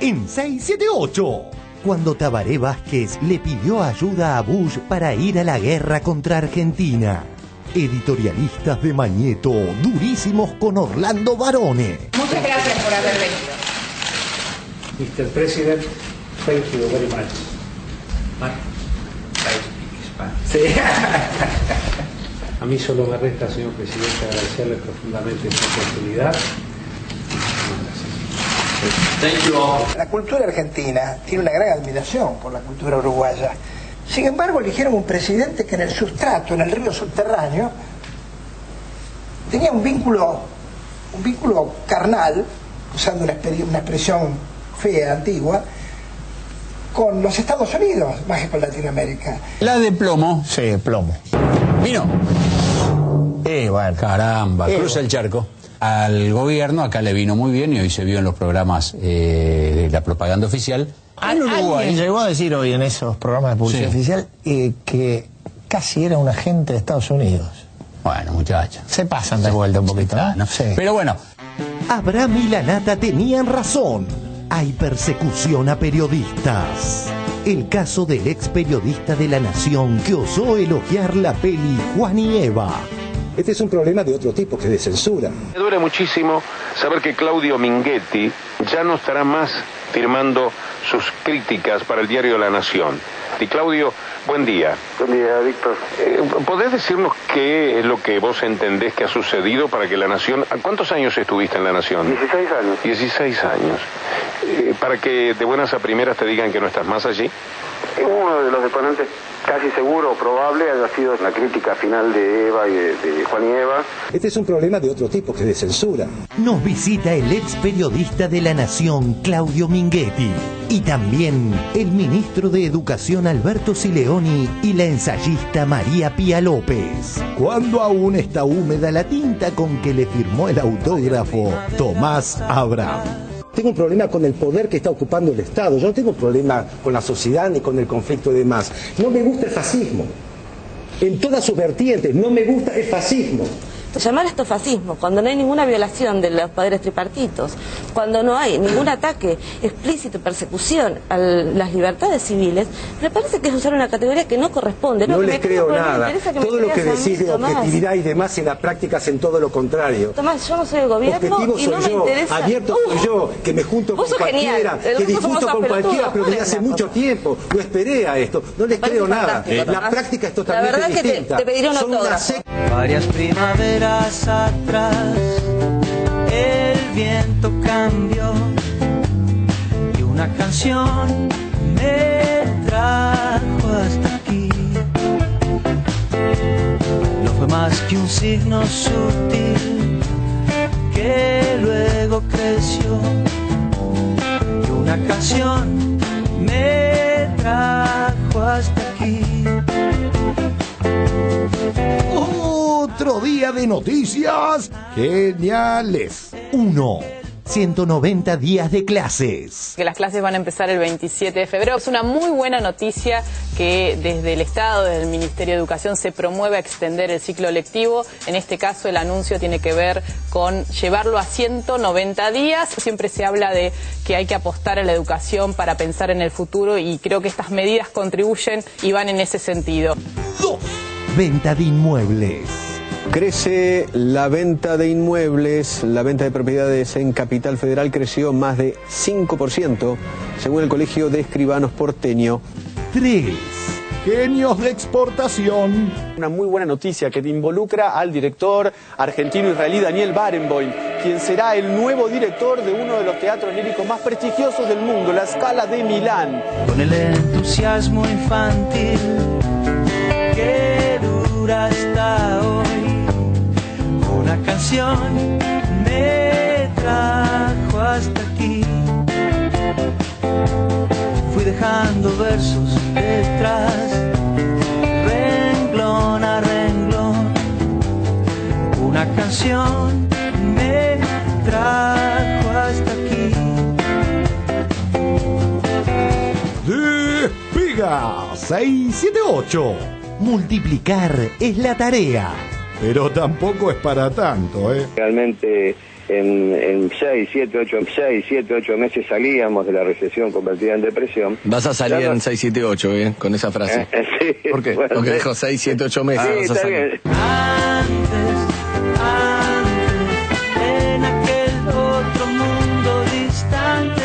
en 678. Cuando Tabaré Vázquez le pidió ayuda a Bush para ir a la guerra contra Argentina. Editorialistas de Mañeto, durísimos con Orlando Barone. Muchas gracias por haber venido. Mr. President, thank you very much. Sí. A mí solo me resta, señor presidente, agradecerle profundamente esta oportunidad. Thank you all. La cultura argentina tiene una gran admiración por la cultura uruguaya. Sin embargo, eligieron un presidente que en el sustrato, en el río subterráneo, tenía un vínculo carnal, usando una expresión fea, antigua, con los Estados Unidos, más que con Latinoamérica. La de plomo. Sí, plomo. Vino. Bueno. Caramba, cruza el charco. Al gobierno acá le vino muy bien y hoy se vio en los programas de la propaganda oficial. En Uruguay Alguien llegó a decir hoy en esos programas de publicidad oficial que casi era un agente de Estados Unidos. Bueno, muchachos. Se pasan de vuelta un poquito, ¿no? Sí. Pero bueno. Abraham y la Nata tenían razón. Hay persecución a periodistas. El caso del ex periodista de La Nación que osó elogiar la peli Juan y Eva. Este es un problema de otro tipo, que de censura. Me duele muchísimo saber que Claudio Minghetti ya no estará más firmando sus críticas para el diario La Nación. Y Claudio, buen día. Buen día, Víctor. ¿Podés decirnos qué es lo que vos entendés que ha sucedido para que La Nación... ¿Cuántos años estuviste en La Nación? 16 años. 16 años. Para que de buenas a primeras te digan que no estás más allí. Uno de los deponentes casi seguro o probable haya sido la crítica final de Eva y de Juan y Eva. Este es un problema de otro tipo, que de censura. Nos visita el ex periodista de La Nación, Claudio Minghetti, y también el ministro de Educación, Alberto Sileoni, y la ensayista María Pía López. Cuando aún está húmeda la tinta con que le firmó el autógrafo Tomás Abraham. Tengo un problema con el poder que está ocupando el Estado. Yo no tengo problema con la sociedad ni con el conflicto de demás. No me gusta el fascismo. En todas sus vertientes, no me gusta el fascismo. Llamar esto fascismo cuando no hay ninguna violación de los poderes tripartitos, cuando no hay ningún ataque explícito, persecución a las libertades civiles, me parece que es usar una categoría que no corresponde. No les creo nada. Todo lo que decís de objetividad y demás en la práctica hacen todo lo contrario. Tomás, yo no soy el gobierno Objetivo y no soy me yo, interesa. abierto soy yo, que me junto con cualquiera, que disfruto con cualquiera, pero desde hace mucho tiempo. No esperé a esto. No les creo nada. La práctica es totalmente distinta. La verdad que te pediría un autógrafo. Varias primaveras atrás el viento cambió y una canción me trajo hasta aquí. No fue más que un signo sutil que luego creció y una canción me trajo hasta aquí. Otro día de noticias geniales. 190 días de clases. Que las clases van a empezar el 27 de febrero. Es una muy buena noticia que desde el Estado, desde el Ministerio de Educación, se promueve a extender el ciclo lectivo. En este caso, el anuncio tiene que ver con llevarlo a 190 días. Siempre se habla de que hay que apostar a la educación para pensar en el futuro y creo que estas medidas contribuyen y van en ese sentido. 2. Venta de inmuebles. Crece la venta de inmuebles, la venta de propiedades en Capital Federal creció más de 5%, según el Colegio de Escribanos porteño. 3. Genios de exportación. Una muy buena noticia que involucra al director argentino-israelí Daniel Barenboim, quien será el nuevo director de uno de los teatros líricos más prestigiosos del mundo, la Scala de Milán. Con el entusiasmo infantil que dura hasta hoy, una canción me trajo hasta aquí. Fui dejando versos detrás, renglón a renglón. Una canción me trajo hasta aquí. Despega 678. Multiplicar es la tarea. pero tampoco es para tanto, ¿eh? Realmente en 6, 7, 8 meses salíamos de la recesión convertida en depresión. Vas a salir en 6, 7, 8, ¿bien? Con esa frase. Sí. ¿Por qué? Bueno, porque dijo 6, 7, 8 meses. Sí, vas a está salir. bien. En aquel otro mundo distante,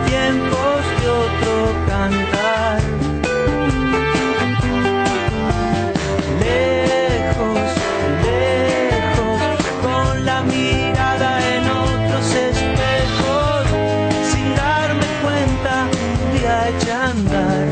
tiempos de otro cantar. Lejos, lejos, con la mirada en otros espejos, sin darme cuenta, un día eché a andar.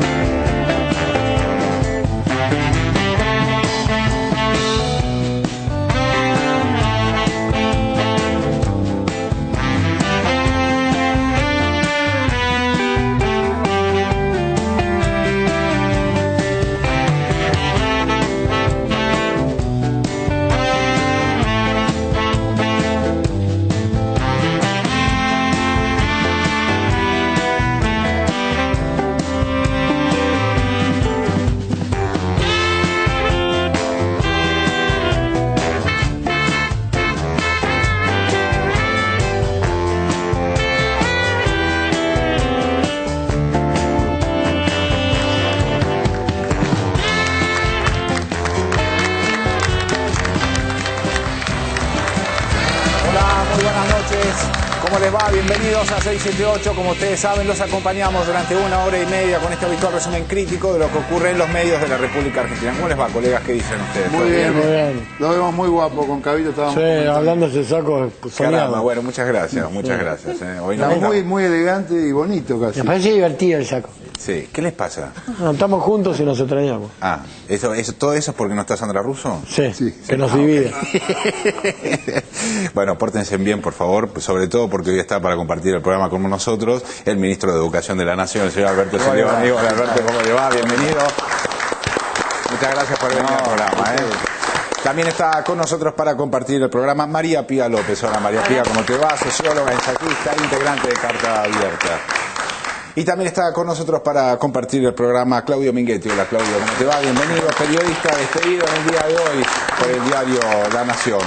¿Cómo les va? Bienvenidos a 678. Como ustedes saben, los acompañamos durante 1 hora y media con este habitual resumen crítico de lo que ocurre en los medios de la República Argentina. ¿Cómo les va, colegas? ¿Qué dicen ustedes? Muy bien, muy bien. Lo vemos muy guapo con Cabito. Sí, hablándose saco Caramba, bueno, muchas gracias, muchas gracias. Hoy no, muy elegante y bonito casi. Me parece divertido el saco. Sí, ¿qué les pasa? No, estamos juntos y nos extrañamos. Ah, ¿todo eso es porque no está Sandra Russo? Sí, que nos divide. Bueno, pórtense bien, por favor, sobre todo porque hoy está para compartir el programa con nosotros el ministro de Educación de la Nación, el señor Alberto Silevani. Hola, Alberto, ¿cómo le va? Bienvenido. Muchas gracias por venir al programa. También está con nosotros para compartir el programa María Pía López. Hola, María Pía, ¿cómo te va? Socióloga, ensayista, integrante de Carta Abierta. Y también está con nosotros para compartir el programa Claudio Minghetti. Hola, Claudio, ¿cómo te va? Bienvenido, periodista despedido en el día de hoy por el diario La Nación.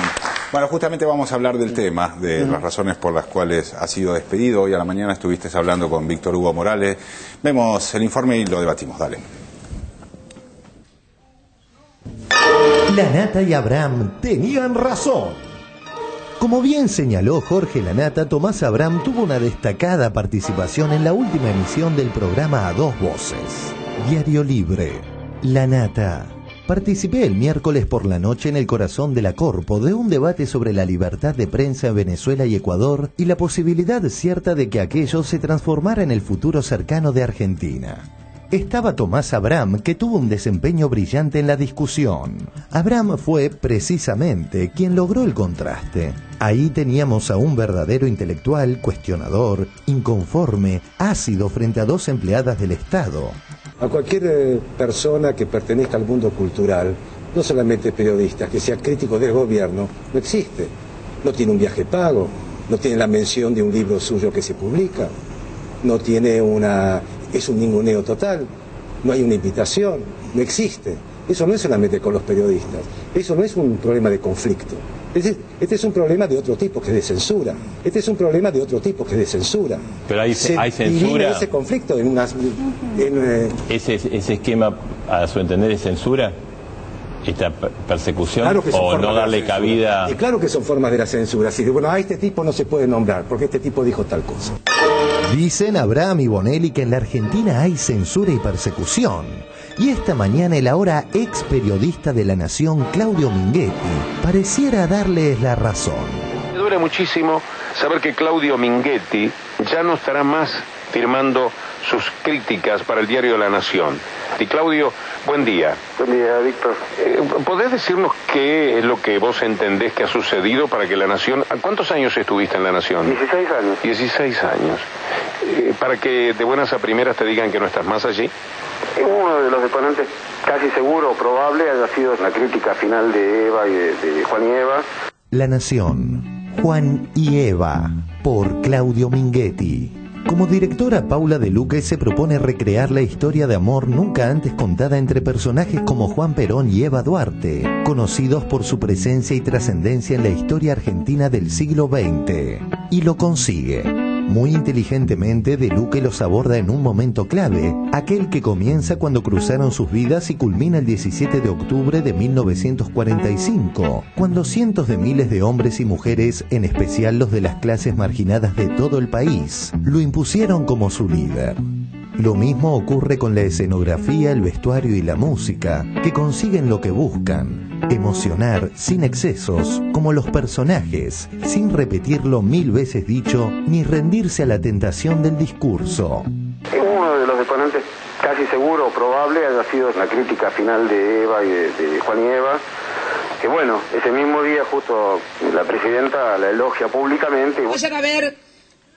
Bueno, justamente vamos a hablar del tema, de las razones por las cuales ha sido despedido. Hoy a la mañana estuviste hablando con Víctor Hugo Morales. Vemos el informe y lo debatimos. Dale. Lanata y Abraham tenían razón. Como bien señaló Jorge Lanata, Tomás Abraham tuvo una destacada participación en la última emisión del programa A Dos Voces. Diario Libre. Lanata. Participé el miércoles por la noche en el corazón de la Corpo de un debate sobre la libertad de prensa en Venezuela y Ecuador y la posibilidad cierta de que aquello se transformara en el futuro cercano de Argentina. Estaba Tomás Abraham, que tuvo un desempeño brillante en la discusión. Abraham fue, precisamente, quien logró el contraste. Ahí teníamos a un verdadero intelectual, cuestionador, inconforme, ácido frente a dos empleadas del Estado. A cualquier persona que pertenezca al mundo cultural, no solamente periodistas, que sea crítico del gobierno, no existe. No tiene un viaje pago, no tiene la mención de un libro suyo que se publica, no tiene es un ninguneo total, no hay una invitación, no existe. Eso no es solamente con los periodistas, eso no es un problema de conflicto. Este es un problema de otro tipo, que es de censura. Este es un problema de otro tipo, que es de censura. Pero hay censura. Ese conflicto ese esquema, a su entender, es censura. ¿Esta persecución? Claro que son o no darle cabida. Y claro que son formas de la censura. Así que, bueno, a este tipo no se puede nombrar porque este tipo dijo tal cosa. Dicen Abraham y Bonelli que en la Argentina hay censura y persecución. Y esta mañana el ahora ex periodista de La Nación, Claudio Minghetti, pareciera darles la razón. Me duele muchísimo saber que Claudio Minghetti ya no estará más firmando sus críticas para el diario La Nación. Y Claudio, buen día. Buen día, Víctor. ¿Podés decirnos qué es lo que vos entendés que ha sucedido para que La Nación... ¿Cuántos años estuviste en La Nación? 16 años. 16 años. Para que de buenas a primeras te digan que no estás más allí. Uno de los deponentes casi seguro o probable haya sido la crítica final de Eva y de Juan y Eva. La Nación, Juan y Eva, por Claudio Minghetti. Como directora, Paula de Luque se propone recrear la historia de amor nunca antes contada entre personajes como Juan Perón y Eva Duarte, conocidos por su presencia y trascendencia en la historia argentina del siglo XX. Y lo consigue. Muy inteligentemente, De Luque los aborda en un momento clave, aquel que comienza cuando cruzaron sus vidas y culmina el 17 de octubre de 1945, cuando cientos de miles de hombres y mujeres, en especial los de las clases marginadas de todo el país, lo impusieron como su líder. Lo mismo ocurre con la escenografía, el vestuario y la música, que consiguen lo que buscan: emocionar sin excesos, como los personajes, sin repetir lo 1000 veces dicho, ni rendirse a la tentación del discurso. Uno de los detonantes casi seguro o probable haya sido la crítica final de Eva y de Juan y Eva, que bueno, ese mismo día justo la presidenta la elogia públicamente.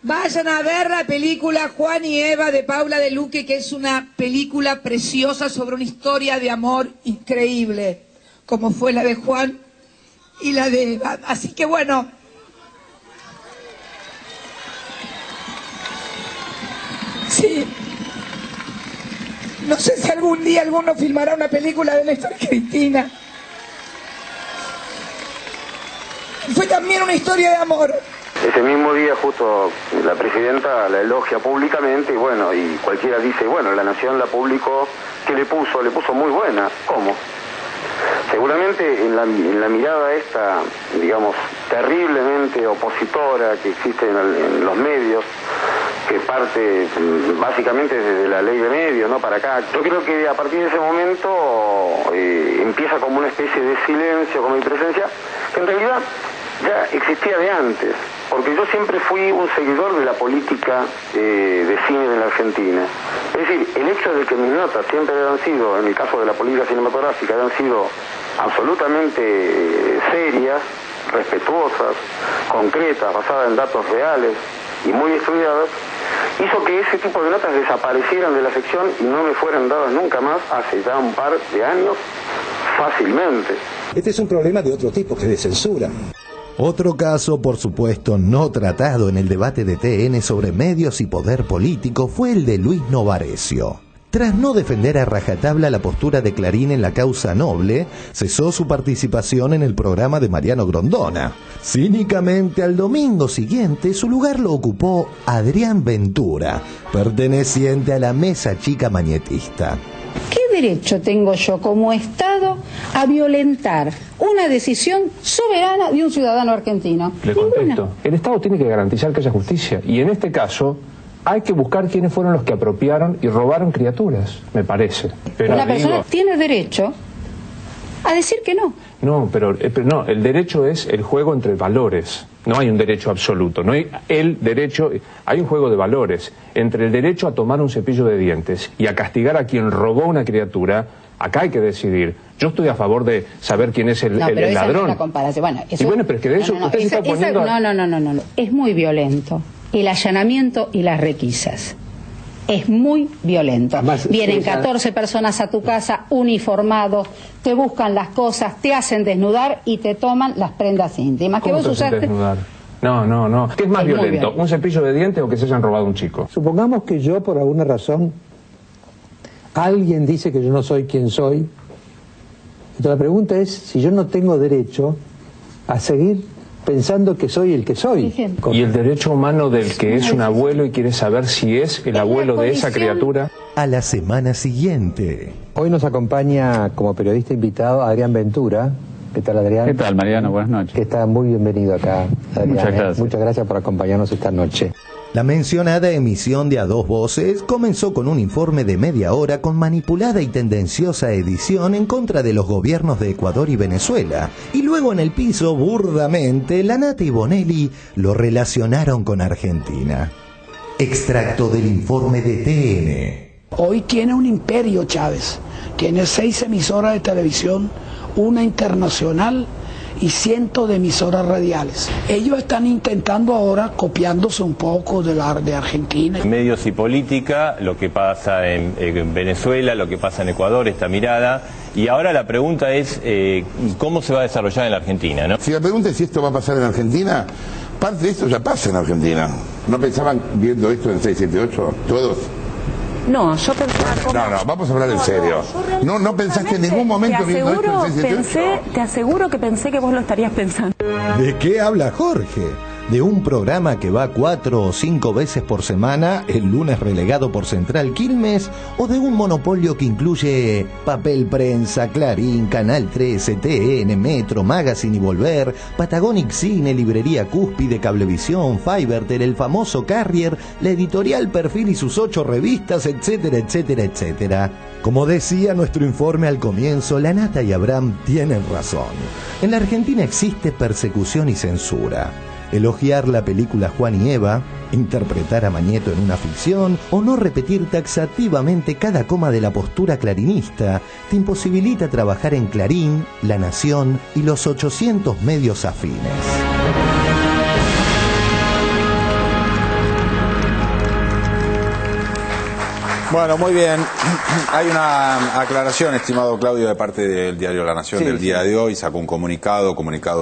Vayan a ver la película Juan y Eva de Paula de Luque, que es una película preciosa sobre una historia de amor increíble, como fue la de Juan y la de Eva. Así que bueno, sí, no sé si algún día alguno filmará una película de Néstor y Cristina. Fue también una historia de amor. Ese mismo día justo la presidenta la elogia públicamente y bueno, y cualquiera dice, bueno, La Nación la publicó, ¿qué le puso? Le puso muy buena. ¿Cómo? Seguramente en la mirada esta, digamos, terriblemente opositora que existe en los medios, que parte básicamente desde la ley de medios, ¿no? Para acá. Yo creo que a partir de ese momento empieza como una especie de silencio, como mi presencia, que en realidad ya existía de antes, porque yo siempre fui un seguidor de la política de cine en la Argentina. Es decir, el hecho de que mis notas siempre hayan sido, en el caso de la política cinematográfica, hayan sido absolutamente serias, respetuosas, concretas, basadas en datos reales y muy estudiadas, hizo que ese tipo de notas desaparecieran de la sección y no me fueran dadas nunca más hace ya un par de años, fácilmente. Este es un problema de otro tipo, que es de censura. Otro caso, por supuesto, no tratado en el debate de TN sobre medios y poder político fue el de Luis Novarecio. Tras no defender a rajatabla la postura de Clarín en la causa noble, cesó su participación en el programa de Mariano Grondona. Cínicamente, al domingo siguiente, su lugar lo ocupó Adrián Ventura, perteneciente a la mesa chica mañetista. ¿Qué derecho tengo yo como Estado a violentar una decisión soberana de un ciudadano argentino? Le contesto. El Estado tiene que garantizar que haya justicia. Y en este caso hay que buscar quiénes fueron los que apropiaron y robaron criaturas, me parece. Pero una persona tiene derecho a decir que no. No, pero no, el derecho es el juego entre valores. No hay un derecho absoluto, no hay el derecho, hay un juego de valores. Entre el derecho a tomar un cepillo de dientes y a castigar a quien robó una criatura, acá hay que decidir. Yo estoy a favor de saber quién es el ladrón. No es una comparación. Bueno, eso, y bueno, pero es que de eso usted se está poniendo... No. Es muy violento. El allanamiento y las requisas. Es muy violento. Además, vienen 14 personas a tu casa uniformados, te buscan las cosas, te hacen desnudar y te toman las prendas íntimas. ¿Cómo te hacen desnudar? No. ¿Qué es más violento? ¿Un cepillo de dientes o que se hayan robado un chico? Supongamos que yo, por alguna razón, alguien dice que yo no soy quien soy. Entonces la pregunta es si yo no tengo derecho a seguir pensando que soy el que soy. Y el derecho humano del que es un abuelo y quiere saber si es el abuelo de esa criatura. A la semana siguiente. Hoy nos acompaña como periodista invitado Adrián Ventura. ¿Qué tal, Adrián? ¿Qué tal, Mariano? Buenas noches. Que está muy bienvenido acá, Adrián. Muchas gracias. Muchas gracias por acompañarnos esta noche. La mencionada emisión de A Dos Voces comenzó con un informe de media hora con manipulada y tendenciosa edición en contra de los gobiernos de Ecuador y Venezuela. Y luego en el piso, burdamente, Lanata y Bonelli lo relacionaron con Argentina. Extracto del informe de TN. Hoy tiene un imperio Chávez. Tiene 6 emisoras de televisión, una internacional y cientos de emisoras radiales. Ellos están intentando ahora, copiándose un poco de Argentina. Medios y política, lo que pasa en Venezuela, lo que pasa en Ecuador, esta mirada. Y ahora la pregunta es, ¿cómo se va a desarrollar en la Argentina, ¿no? Si la pregunta es si esto va a pasar en Argentina, Parte de esto ya pasa en Argentina. ¿No pensaban viendo esto en 678 todos? No, yo pensaba... No, vamos a hablar en serio. No pensaste en ningún momento viendo esto en 678. Te aseguro que pensé que vos lo estarías pensando. ¿De qué habla Jorge? De un programa que va 4 o 5 veces por semana, el lunes relegado por Central Quilmes, o de un monopolio que incluye Papel Prensa, Clarín, Canal 13, TN, Metro, Magazine y Volver, Patagonic Cine, Librería Cúspide, Cablevisión, Fivertel, el famoso Carrier, la editorial Perfil y sus 8 revistas, etcétera, etcétera, etcétera. Como decía nuestro informe al comienzo, la Nata y Abraham tienen razón. En la Argentina existe persecución y censura. Elogiar la película Juan y Eva, interpretar a Mañeto en una ficción o no repetir taxativamente cada coma de la postura clarinista te imposibilita trabajar en Clarín, La Nación y los 800 medios afines. Bueno, muy bien. Hay una aclaración, estimado Claudio, de parte del diario La Nación del día de hoy. Sacó un comunicado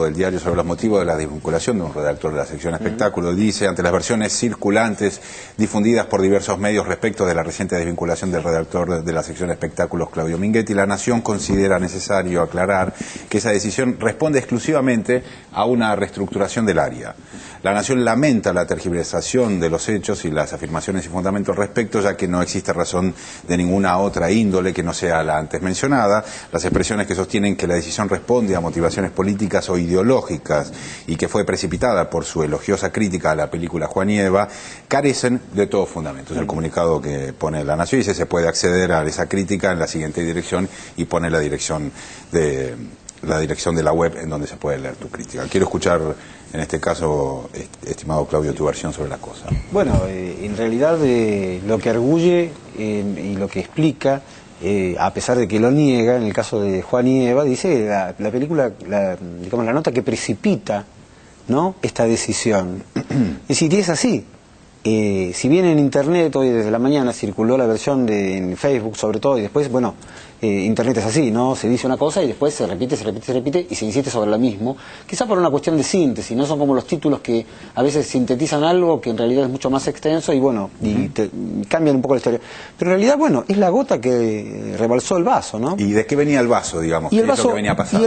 del diario sobre los motivos de la desvinculación de un redactor de la sección espectáculo. Dice, ante las versiones circulantes difundidas por diversos medios respecto de la reciente desvinculación del redactor de la sección espectáculos, Claudio Minghetti, La Nación considera necesario aclarar que esa decisión responde exclusivamente a una reestructuración del área. La Nación lamenta la tergiversación de los hechos y las afirmaciones y fundamentos al respecto, ya que no existe razón de ninguna otra índole que no sea la antes mencionada. Las expresiones que sostienen que la decisión responde a motivaciones políticas o ideológicas y que fue precipitada por su elogiosa crítica a la película Juan y Eva, carecen de todo fundamento. Es el comunicado que pone La Nación y se puede acceder a esa crítica en la siguiente dirección y pone la dirección de la web en donde se puede leer tu crítica. Quiero escuchar, en este caso, estimado Claudio, tu versión sobre la cosa. Bueno, en realidad lo que arguye y lo que explica, a pesar de que lo niega, en el caso de Juan y Eva, dice la película, digamos, la nota que precipita, ¿no?, esta decisión. Es decir, y es así. Si bien en Internet hoy desde la mañana circuló la versión en Facebook sobre todo, y después, bueno, Internet es así, ¿no? Se dice una cosa y después se repite y se insiste sobre lo mismo, quizá por una cuestión de síntesis, no son como los títulos que a veces sintetizan algo que en realidad es mucho más extenso y bueno, y cambian un poco la historia. Pero en realidad, bueno, es la gota que rebalsó el vaso, ¿no? ¿Y de qué venía el vaso, digamos? Y el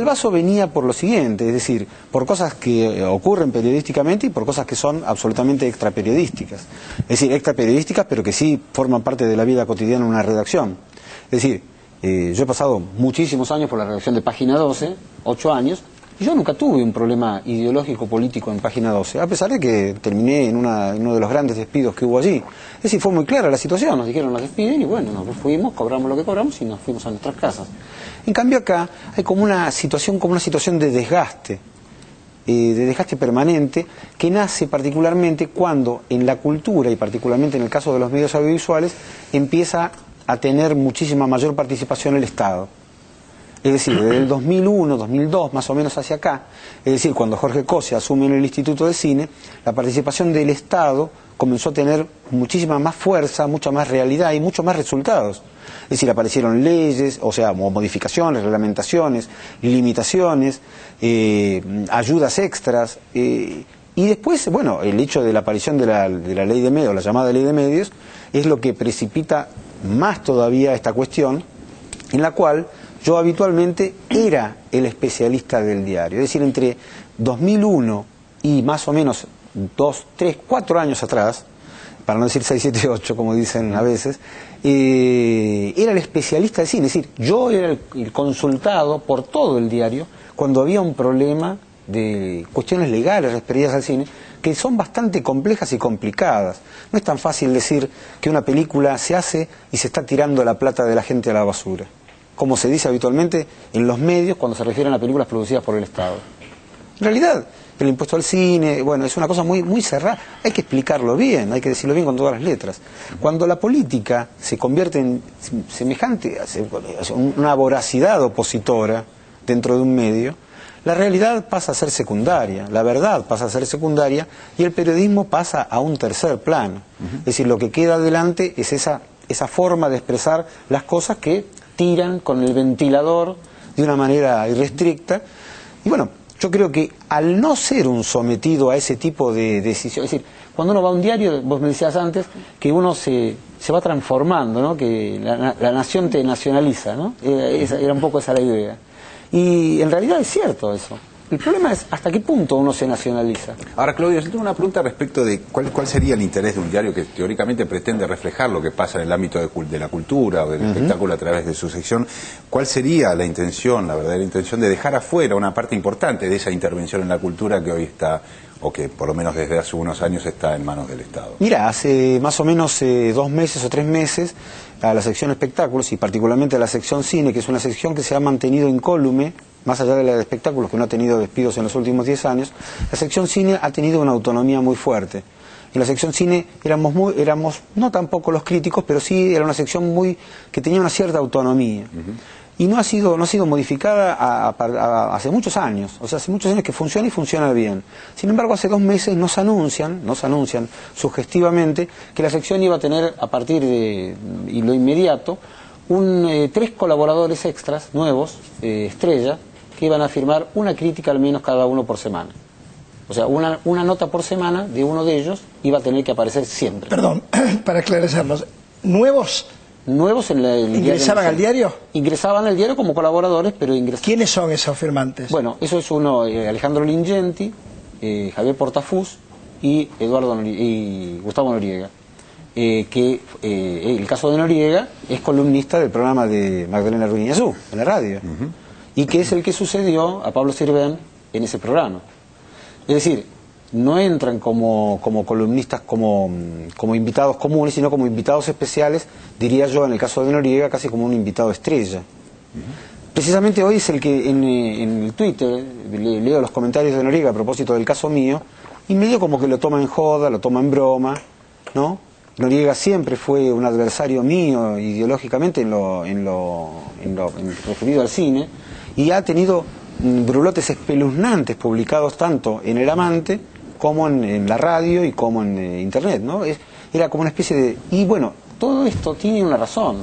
vaso venía por lo siguiente, es decir, por cosas que ocurren periodísticamente y por cosas que son absolutamente extraperiodísticas. Es decir, extraperiodísticas, pero que sí forman parte de la vida cotidiana en una redacción. Es decir, yo he pasado muchísimos años por la redacción de Página 12, 8 años, y yo nunca tuve un problema ideológico político en Página 12, a pesar de que terminé en uno de los grandes despidos que hubo allí. Es decir, fue muy clara la situación, nos dijeron nos despiden y bueno, nos fuimos, cobramos lo que cobramos y nos fuimos a nuestras casas. En cambio acá hay como una situación de desgaste. De desgaste permanente que nace particularmente cuando en la cultura y particularmente en el caso de los medios audiovisuales empieza a tener muchísima mayor participación el Estado. Es decir, desde el 2001, 2002 más o menos hacia acá, es decir, cuando Jorge Cosia asume en el Instituto de Cine, la participación del Estado comenzó a tener muchísima más fuerza, mucha más realidad y muchos más resultados. Es decir, aparecieron leyes, o sea, modificaciones, reglamentaciones, limitaciones, ayudas extras, y después, bueno, el hecho de la aparición de la ley de medios, la llamada ley de medios, es lo que precipita más todavía esta cuestión, en la cual yo habitualmente era el especialista del diario. Es decir, entre 2001 y más o menos 2, 3, 4 años atrás, para no decir 6, 7, 8, como dicen a veces, era el especialista de cine. Es decir, yo era el consultado por todo el diario cuando había un problema de cuestiones legales referidas al cine, que son bastante complejas y complicadas. No es tan fácil decir que una película se hace y se está tirando la plata de la gente a la basura, como se dice habitualmente en los medios cuando se refieren a películas producidas por el Estado. En realidad, el impuesto al cine, bueno, es una cosa muy, muy cerrada. Hay que explicarlo bien, hay que decirlo bien con todas las letras. Cuando la política se convierte en semejante, una voracidad opositora dentro de un medio, la realidad pasa a ser secundaria, la verdad pasa a ser secundaria y el periodismo pasa a un tercer plano. Es decir, lo que queda adelante es esa forma de expresar las cosas que tiran con el ventilador de una manera irrestricta. Y bueno, Yo creo que al no ser un sometido a ese tipo de decisión, es decir, cuando uno va a un diario, vos me decías antes, que uno se va transformando, ¿no? Que la nación te nacionaliza, ¿no? Era un poco esa la idea. Y en realidad es cierto eso. El problema es hasta qué punto uno se nacionaliza. Ahora, Claudio, yo tengo una pregunta respecto de cuál sería el interés de un diario que teóricamente pretende reflejar lo que pasa en el ámbito de la cultura o del espectáculo a través de su sección. ¿Cuál sería la intención, la verdadera intención de dejar afuera una parte importante de esa intervención en la cultura que hoy está, o que por lo menos desde hace unos años está en manos del Estado? Mira, hace más o menos 2 meses o 3 meses, a la sección espectáculos y particularmente a la sección cine, que es una sección que se ha mantenido incólume, más allá de la de espectáculos, que no ha tenido despidos en los últimos 10 años, la sección cine ha tenido una autonomía muy fuerte. En la sección cine éramos no tampoco los críticos, pero sí era una sección que tenía una cierta autonomía. Y no ha sido modificada hace muchos años. O sea, hace muchos años que funciona y funciona bien. Sin embargo, hace 2 meses nos anuncian sugestivamente que la sección iba a tener, a partir de lo inmediato, 3 colaboradores extras nuevos, estrella, que iban a firmar una crítica al menos cada uno por semana. O sea, una nota por semana de uno de ellos iba a tener que aparecer siempre. Perdón, para esclarecernos, ¿nuevos en el ingresaban al diario? Ingresaban al diario como colaboradores, pero ingresaban. ¿Quiénes son esos firmantes? Bueno, eso es uno, Alejandro Lingenti, Javier Portafus y Gustavo Noriega. El caso de Noriega es columnista del programa de Magdalena Ruiz Guiñazú, en la radio, y que es el que sucedió a Pablo Sirven en ese programa. Es decir, no entran como columnistas, como invitados comunes, sino como invitados especiales, diría yo, en el caso de Noriega, casi como un invitado estrella. Precisamente hoy es el que en el Twitter, leo los comentarios de Noriega a propósito del caso mío, y medio como que lo toma en joda, lo toma en broma, ¿no? Noriega siempre fue un adversario mío ideológicamente en lo referido al cine, y ha tenido brulotes espeluznantes publicados tanto en El Amante como en la radio y como en internet, ¿no? Era como una especie de... Y bueno, todo esto tiene una razón.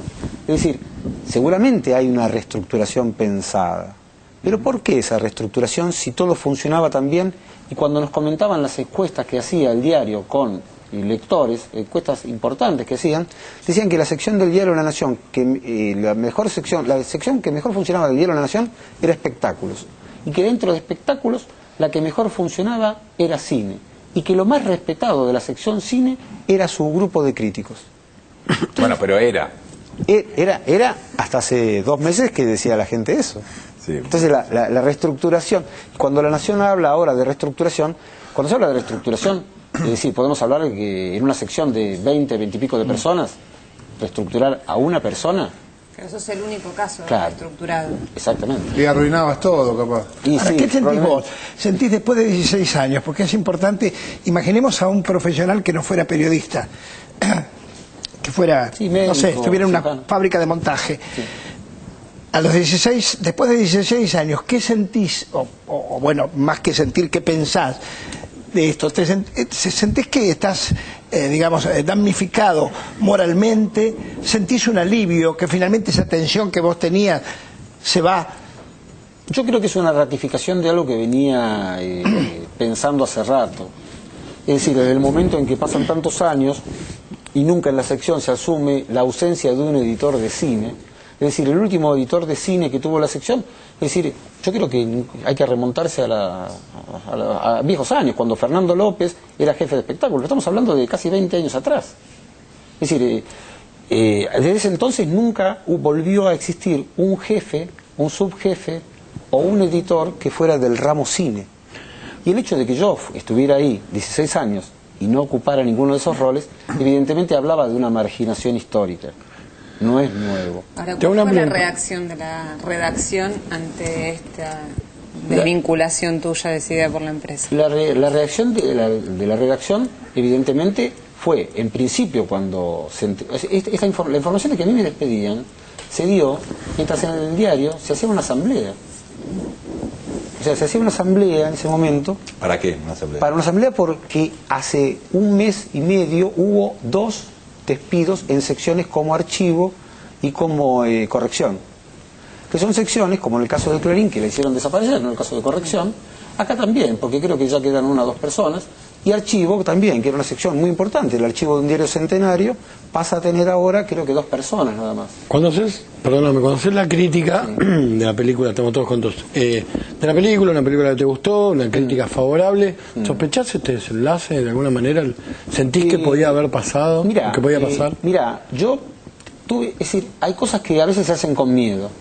Es decir, seguramente hay una reestructuración pensada. Pero ¿por qué esa reestructuración si todo funcionaba tan bien? Y cuando nos comentaban las encuestas que hacía el diario con lectores, encuestas importantes que hacían, decían que la sección del diario La Nación, la sección que mejor funcionaba del diario La Nación era espectáculos, y que dentro de espectáculos la que mejor funcionaba era cine, y que lo más respetado de la sección cine era su grupo de críticos. Bueno, pero era hasta hace 2 meses que decía la gente eso. Sí. Entonces la reestructuración, cuando La Nación habla ahora de reestructuración, cuando se habla de reestructuración, es decir, podemos hablar de que en una sección de 20 y pico de personas, reestructurar a una persona. Pero eso es el único caso reestructurado. Exactamente. Y arruinabas todo, capaz. Ahora, ¿qué sentís vos? ¿Sentís después de 16 años? Porque es importante, imaginemos a un profesional que no fuera periodista, que fuera, médico, no sé, estuviera en una fábrica de montaje. Sí. A los 16, después de 16 años, ¿qué sentís? O bueno, más que sentir, ¿qué pensás de esto? ¿Sentís que estás, digamos, damnificado moralmente? ¿Sentís un alivio, que finalmente esa tensión que vos tenías se va? Yo creo que es una ratificación de algo que venía pensando hace rato. Es decir, desde el momento en que pasan tantos años y nunca en la sección se asume la ausencia de un editor de cine, es decir, el último editor de cine que tuvo la sección, es decir, yo creo que hay que remontarse a viejos años, cuando Fernando López era jefe de espectáculo. Estamos hablando de casi 20 años atrás. Es decir, desde ese entonces nunca volvió a existir un jefe, un subjefe o un editor que fuera del ramo cine. Y el hecho de que yo estuviera ahí 16 años y no ocupara ninguno de esos roles, evidentemente hablaba de una marginación histórica. No es nuevo. Ahora, ¿cuál fue la reacción de la redacción ante esta desvinculación tuya decidida por la empresa? La reacción de la redacción, evidentemente, fue, en principio, cuando la información de que a mí me despedían, se dio mientras en el diario se hacía una asamblea. O sea, se hacía una asamblea en ese momento. ¿Para qué una asamblea? Para una asamblea porque hace 1 mes y medio hubo 2 despidos en secciones como archivo y como corrección, que son secciones, como en el caso de Clarín, que la hicieron desaparecer, no en el caso de corrección, Acá también, porque creo que ya quedan 1 o 2 personas. Y archivo también, que era una sección muy importante, el archivo de un diario centenario, pasa a tener ahora creo que 2 personas nada más. Cuando haces la crítica de la película, estamos todos juntos, de la película, una película que te gustó, una crítica favorable, ¿sospechás este desenlace de alguna manera? ¿Sentís que podía haber pasado? ¿Que podía pasar? Mira, yo tuve, es decir, hay cosas que a veces se hacen con miedo.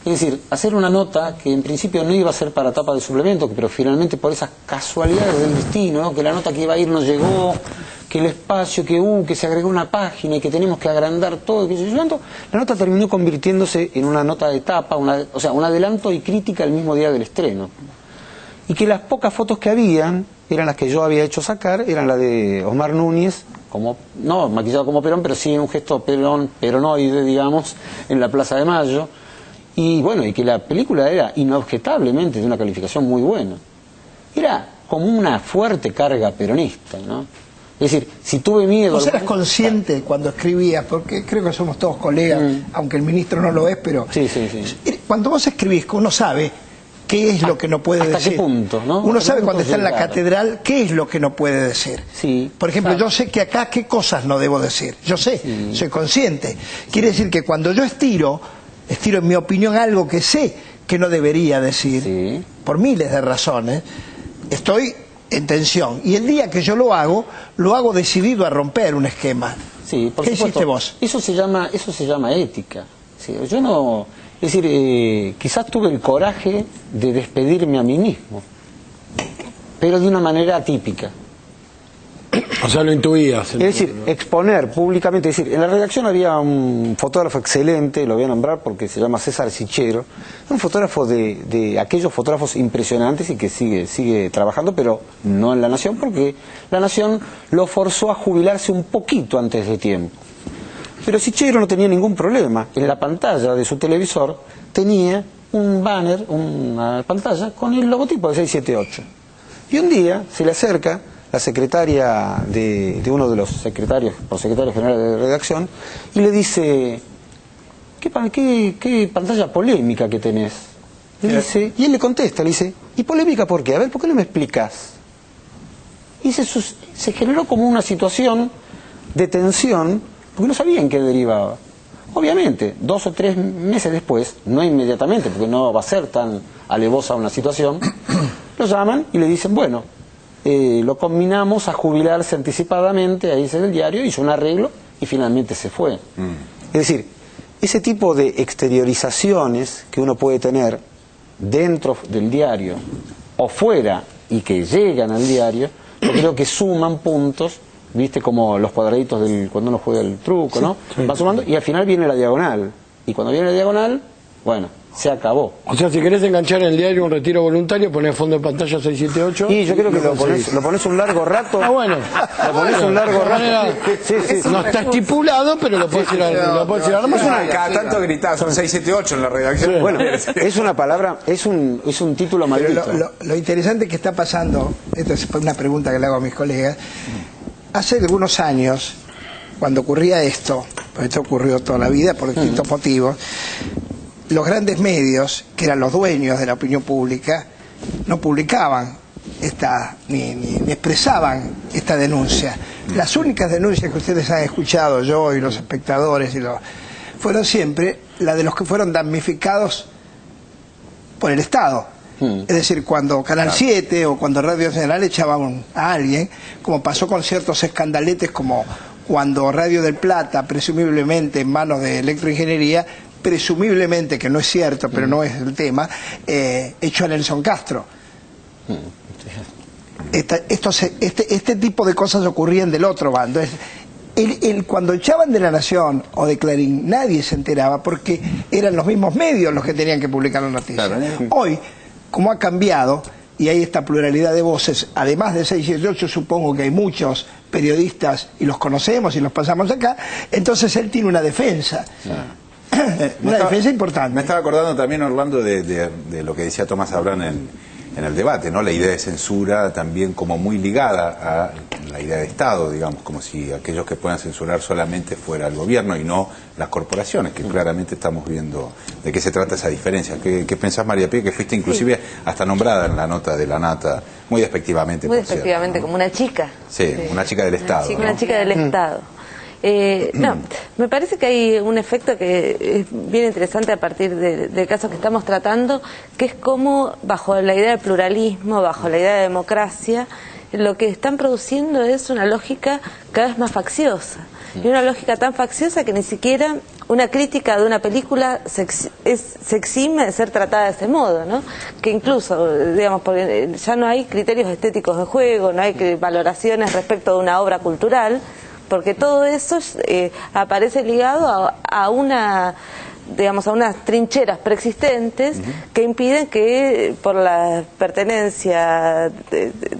Es decir, hacer una nota que en principio no iba a ser para tapa de suplemento, pero finalmente por esas casualidades del destino, ¿no? Que la nota que iba a ir no llegó, que el espacio, que se agregó una página y que tenemos que agrandar todo, la nota terminó convirtiéndose en una nota de tapa, o sea, un adelanto y crítica el mismo día del estreno. Y que las pocas fotos que habían, eran las que yo había hecho sacar, eran las de Osmar Núñez, no maquillado como Perón, pero sí en un gesto peronoide, digamos, en la Plaza de Mayo. Y bueno, y que la película era inobjetablemente de una calificación muy buena. Era como una fuerte carga peronista, ¿no? Es decir, si tuve miedo... ¿Vos eras consciente cuando escribías? Porque creo que somos todos colegas, aunque el ministro no lo es, pero... Sí. Cuando vos escribís, uno sabe qué es lo que no puede decir. ¿Hasta qué punto, no? Uno sabe cuando está en la catedral qué es lo que no puede decir. Sí. Por ejemplo, yo sé que acá qué cosas no debo decir. Yo sé, soy consciente. Quiere decir que cuando yo estiro en mi opinión algo que sé que no debería decir, por miles de razones, estoy en tensión. Y el día que yo lo hago decidido a romper un esquema. Sí, por ¿Qué supuesto. hiciste vos? Eso se llama ética. Sí, yo no... Es decir, quizás tuve el coraje de despedirme a mí mismo, pero de una manera atípica. O sea, lo intuías. Es decir, exponer públicamente, es decir, en la redacción había un fotógrafo excelente, lo voy a nombrar porque se llama César Sichero, un fotógrafo de aquellos fotógrafos impresionantes y que sigue trabajando, pero no en La Nación, porque La Nación lo forzó a jubilarse un poquito antes de tiempo. Pero Sichero no tenía ningún problema. En la pantalla de su televisor tenía un banner, una pantalla con el logotipo de 678. Y un día se le acerca la secretaria de uno de los secretarios generales de redacción, y le dice, ¿qué pantalla polémica que tenés? Y él le contesta, le dice, ¿y polémica por qué? A ver, ¿por qué no me explicás? Y se generó como una situación de tensión, porque no sabía en qué derivaba. Obviamente, 2 o 3 meses después, no inmediatamente, porque no va a ser tan alevosa una situación, lo llaman y le dicen, bueno, lo combinamos a jubilarse anticipadamente, ahí dice el diario, hizo un arreglo y finalmente se fue. Es decir, ese tipo de exteriorizaciones que uno puede tener dentro del diario o fuera y que llegan al diario, yo creo que suman puntos, viste, como los cuadraditos cuando uno juega el truco, ¿no? Va sumando y al final viene la diagonal. Y cuando viene la diagonal, bueno, se acabó. O sea, si querés enganchar en el diario un retiro voluntario, ponés fondo de pantalla 678. Y yo creo que lo pones un largo rato. Ah, bueno. Lo pones un largo rato. No está estipulado, pero lo puedes ir a Cada tanto gritás, son 678 en la redacción. Bueno, es una palabra, es un título maldito. Lo interesante que está pasando, esto es una pregunta que le hago a mis colegas, hace algunos años, cuando ocurría esto, pues esto ocurrió toda la vida por distintos motivos, los grandes medios, que eran los dueños de la opinión pública, no publicaban ni expresaban esta denuncia. Las únicas denuncias que ustedes han escuchado, yo y los espectadores, fueron siempre las de los que fueron damnificados por el Estado. Es decir, cuando Canal 7 o cuando Radio Nacional echaban a alguien, como pasó con ciertos escandaletes como cuando Radio del Plata, presumiblemente en manos de Electroingeniería, presumiblemente, que no es cierto, pero no es el tema, echó a Nelson Castro. Este tipo de cosas ocurrían del otro bando. Cuando echaban de La Nación o de Clarín, nadie se enteraba porque eran los mismos medios los que tenían que publicar la noticia. Hoy, como ha cambiado, y hay esta pluralidad de voces, además de 678, supongo que hay muchos periodistas, y los conocemos y los pasamos acá, entonces él tiene una defensa. Una defensa importante. Me estaba acordando también, Orlando, de lo que decía Tomás Abrán el debate, ¿no? La idea de censura también como muy ligada a la idea de Estado, digamos, como si aquellos que puedan censurar solamente fuera el gobierno y no las corporaciones, que claramente estamos viendo de qué se trata esa diferencia. ¿Qué pensás, María Pía, que fuiste inclusive hasta nombrada en la nota de La Nata, muy despectivamente? Muy despectivamente, ¿no? Como una chica. Sí, una chica del Estado. Sí, una chica del Estado. No, me parece que hay un efecto que es bien interesante a partir del caso que estamos tratando, que es cómo bajo la idea de pluralismo, bajo la idea de democracia, lo que están produciendo es una lógica cada vez más facciosa. Y una lógica tan facciosa que ni siquiera una crítica de una película se exime de ser tratada de ese modo, ¿no? Que incluso, digamos, porque ya no hay criterios estéticos de juego, no hay valoraciones respecto de una obra cultural, porque todo eso aparece ligado a una, digamos, a unas trincheras preexistentes que impiden que por la pertenencia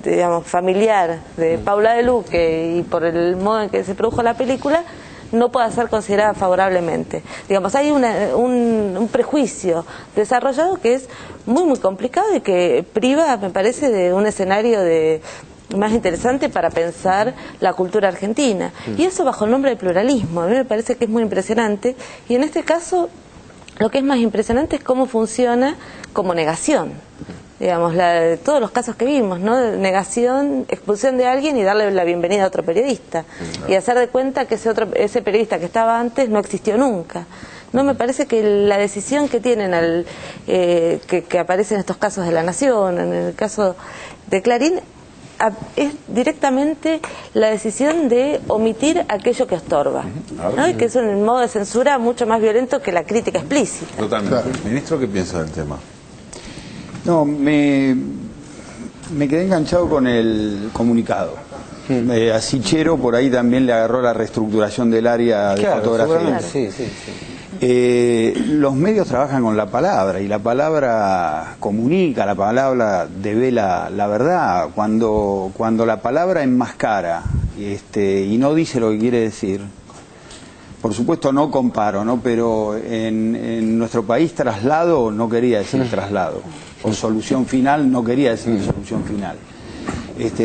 digamos, familiar de Paula de Luque y por el modo en que se produjo la película no pueda ser considerada favorablemente. Digamos, hay un prejuicio desarrollado que es muy complicado y que priva, me parece, de un escenario más interesante para pensar la cultura argentina. Y eso bajo el nombre de pluralismo. A mí me parece que es muy impresionante. Y en este caso, lo que es más impresionante es cómo funciona como negación. Digamos, todos los casos que vimos, ¿no? Negación, expulsión de alguien y darle la bienvenida a otro periodista. Y hacer de cuenta que ese periodista que estaba antes no existió nunca. No, me parece que la decisión que tienen que aparece en estos casos de La Nación, en el caso de Clarín, es directamente la decisión de omitir aquello que estorba, ¿no? Y que es un modo de censura mucho más violento que la crítica explícita. Totalmente. Ministro, ¿qué piensa del tema? No, me quedé enganchado con el comunicado. A Sichero por ahí también le agarró la reestructuración del área de fotografía. Sí. Los medios trabajan con la palabra y la palabra comunica, la palabra devela la verdad. Cuando la palabra enmascara y no dice lo que quiere decir, por supuesto no comparo, ¿no? Pero en nuestro país traslado no quería decir traslado, o solución final no quería decir solución final.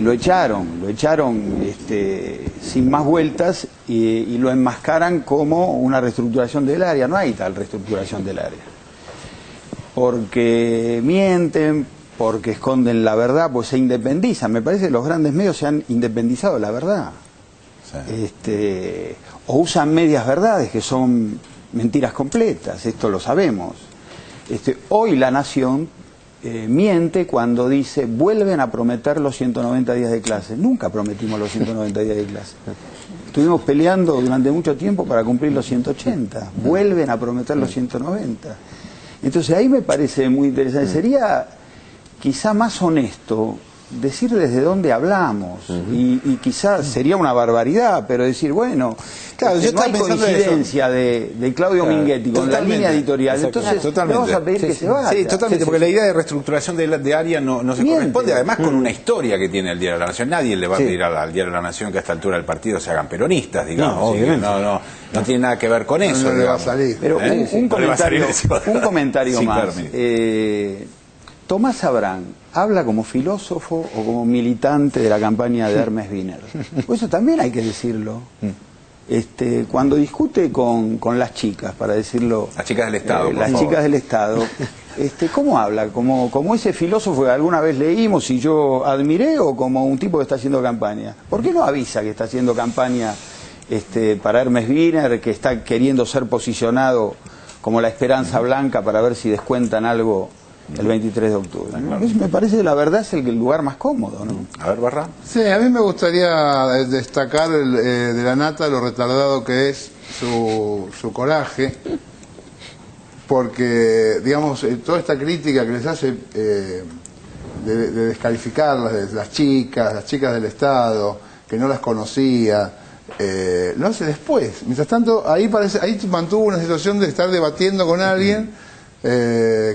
Lo echaron sin más vueltas y lo enmascaran como una reestructuración del área. No hay tal reestructuración del área. Porque mienten, porque esconden la verdad, pues se independizan. Me parece que los grandes medios se han independizado de la verdad. Sí. O usan medias verdades que son mentiras completas, esto lo sabemos. Hoy La Nación miente cuando dice vuelven a prometer los 190 días de clase. Nunca prometimos los 190 días de clase. Estuvimos peleando durante mucho tiempo para cumplir los 180. Vuelven a prometer los 190. Entonces ahí me parece muy interesante. Sería quizá más honesto decir desde dónde hablamos y quizás sería una barbaridad, pero decir, bueno, claro, no hay coincidencia de Claudio Minghetti con la línea editorial, entonces vamos a pedir que se vaya. Sí, totalmente, porque la idea de reestructuración de área no se corresponde, además con una historia que tiene el Diario de la Nación. Nadie le va a pedir al Diario de la Nación que a esta altura del partido se hagan peronistas, digamos. No tiene nada que ver con eso. No le va a salir. Pero un comentario más. Tomás Abrán habla como filósofo o como militante de la campaña de Hermes Wiener. Eso también hay que decirlo. Cuando discute con las chicas, para decirlo... Las chicas del Estado. Las chicas del Estado. ¿Cómo habla? ¿Como ese filósofo que alguna vez leímos y yo admiré o como un tipo que está haciendo campaña? ¿Por qué no avisa que está haciendo campaña para Hermes Wiener, que está queriendo ser posicionado como la esperanza blanca para ver si descuentan algo el 23 de octubre? ¿No? Me parece que la verdad es el lugar más cómodo, ¿no? A ver, Barra. Sí, a mí me gustaría destacar de La Nata lo retardado que es su coraje, porque, digamos, toda esta crítica que les hace de descalificar las chicas del Estado, que no las conocía, lo hace después. Mientras tanto, ahí mantuvo una situación de estar debatiendo con alguien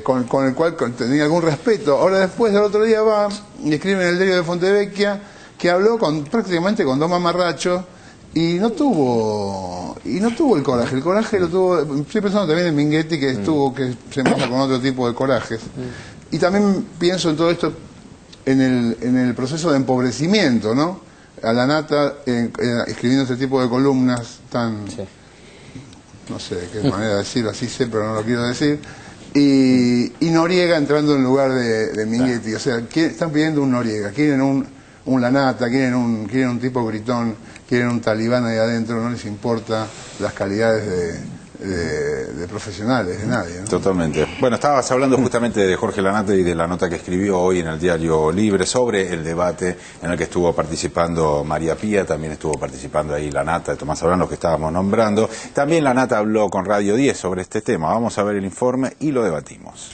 con el cual tenía algún respeto. Ahora después, del otro día va y escribe en el diario de Fontevecchia que habló prácticamente con dos mamarrachos y no tuvo el coraje. El coraje lo tuvo, estoy pensando también en Minghetti, que se mata con otro tipo de corajes. Y también pienso en todo esto en el proceso de empobrecimiento, ¿no? A la Nata escribiendo ese tipo de columnas tan... Sí. No sé de qué manera decirlo, así sé, pero no lo quiero decir. Y Noriega entrando en lugar de Minghetti. O sea, están pidiendo un Noriega, quieren un Lanata, quieren un tipo gritón, quieren un talibán ahí adentro, no les importa las calidades de profesionales, de nadie, ¿no? Totalmente. Bueno, estabas hablando justamente de Jorge Lanata y de la nota que escribió hoy en el Diario Libre sobre el debate en el que estuvo participando María Pía, también estuvo participando ahí Lanata de Tomás Abraham, los que estábamos nombrando. También Lanata habló con Radio 10 sobre este tema. Vamos a ver el informe y lo debatimos.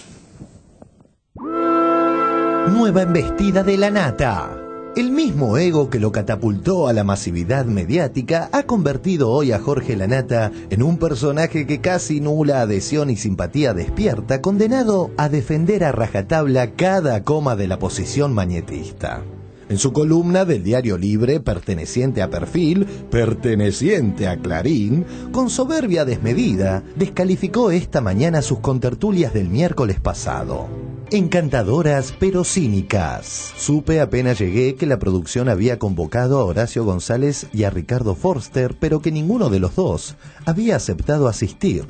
Nueva embestida de Lanata. El mismo ego que lo catapultó a la masividad mediática ha convertido hoy a Jorge Lanata en un personaje que casi nula adhesión y simpatía despierta, condenado a defender a rajatabla cada coma de la posición mañetista. En su columna del Diario Libre, perteneciente a Perfil, perteneciente a Clarín, con soberbia desmedida, descalificó esta mañana sus contertulias del miércoles pasado. Encantadoras pero cínicas. Supe apenas llegué que la producción había convocado a Horacio González y a Ricardo Forster, pero que ninguno de los dos había aceptado asistir.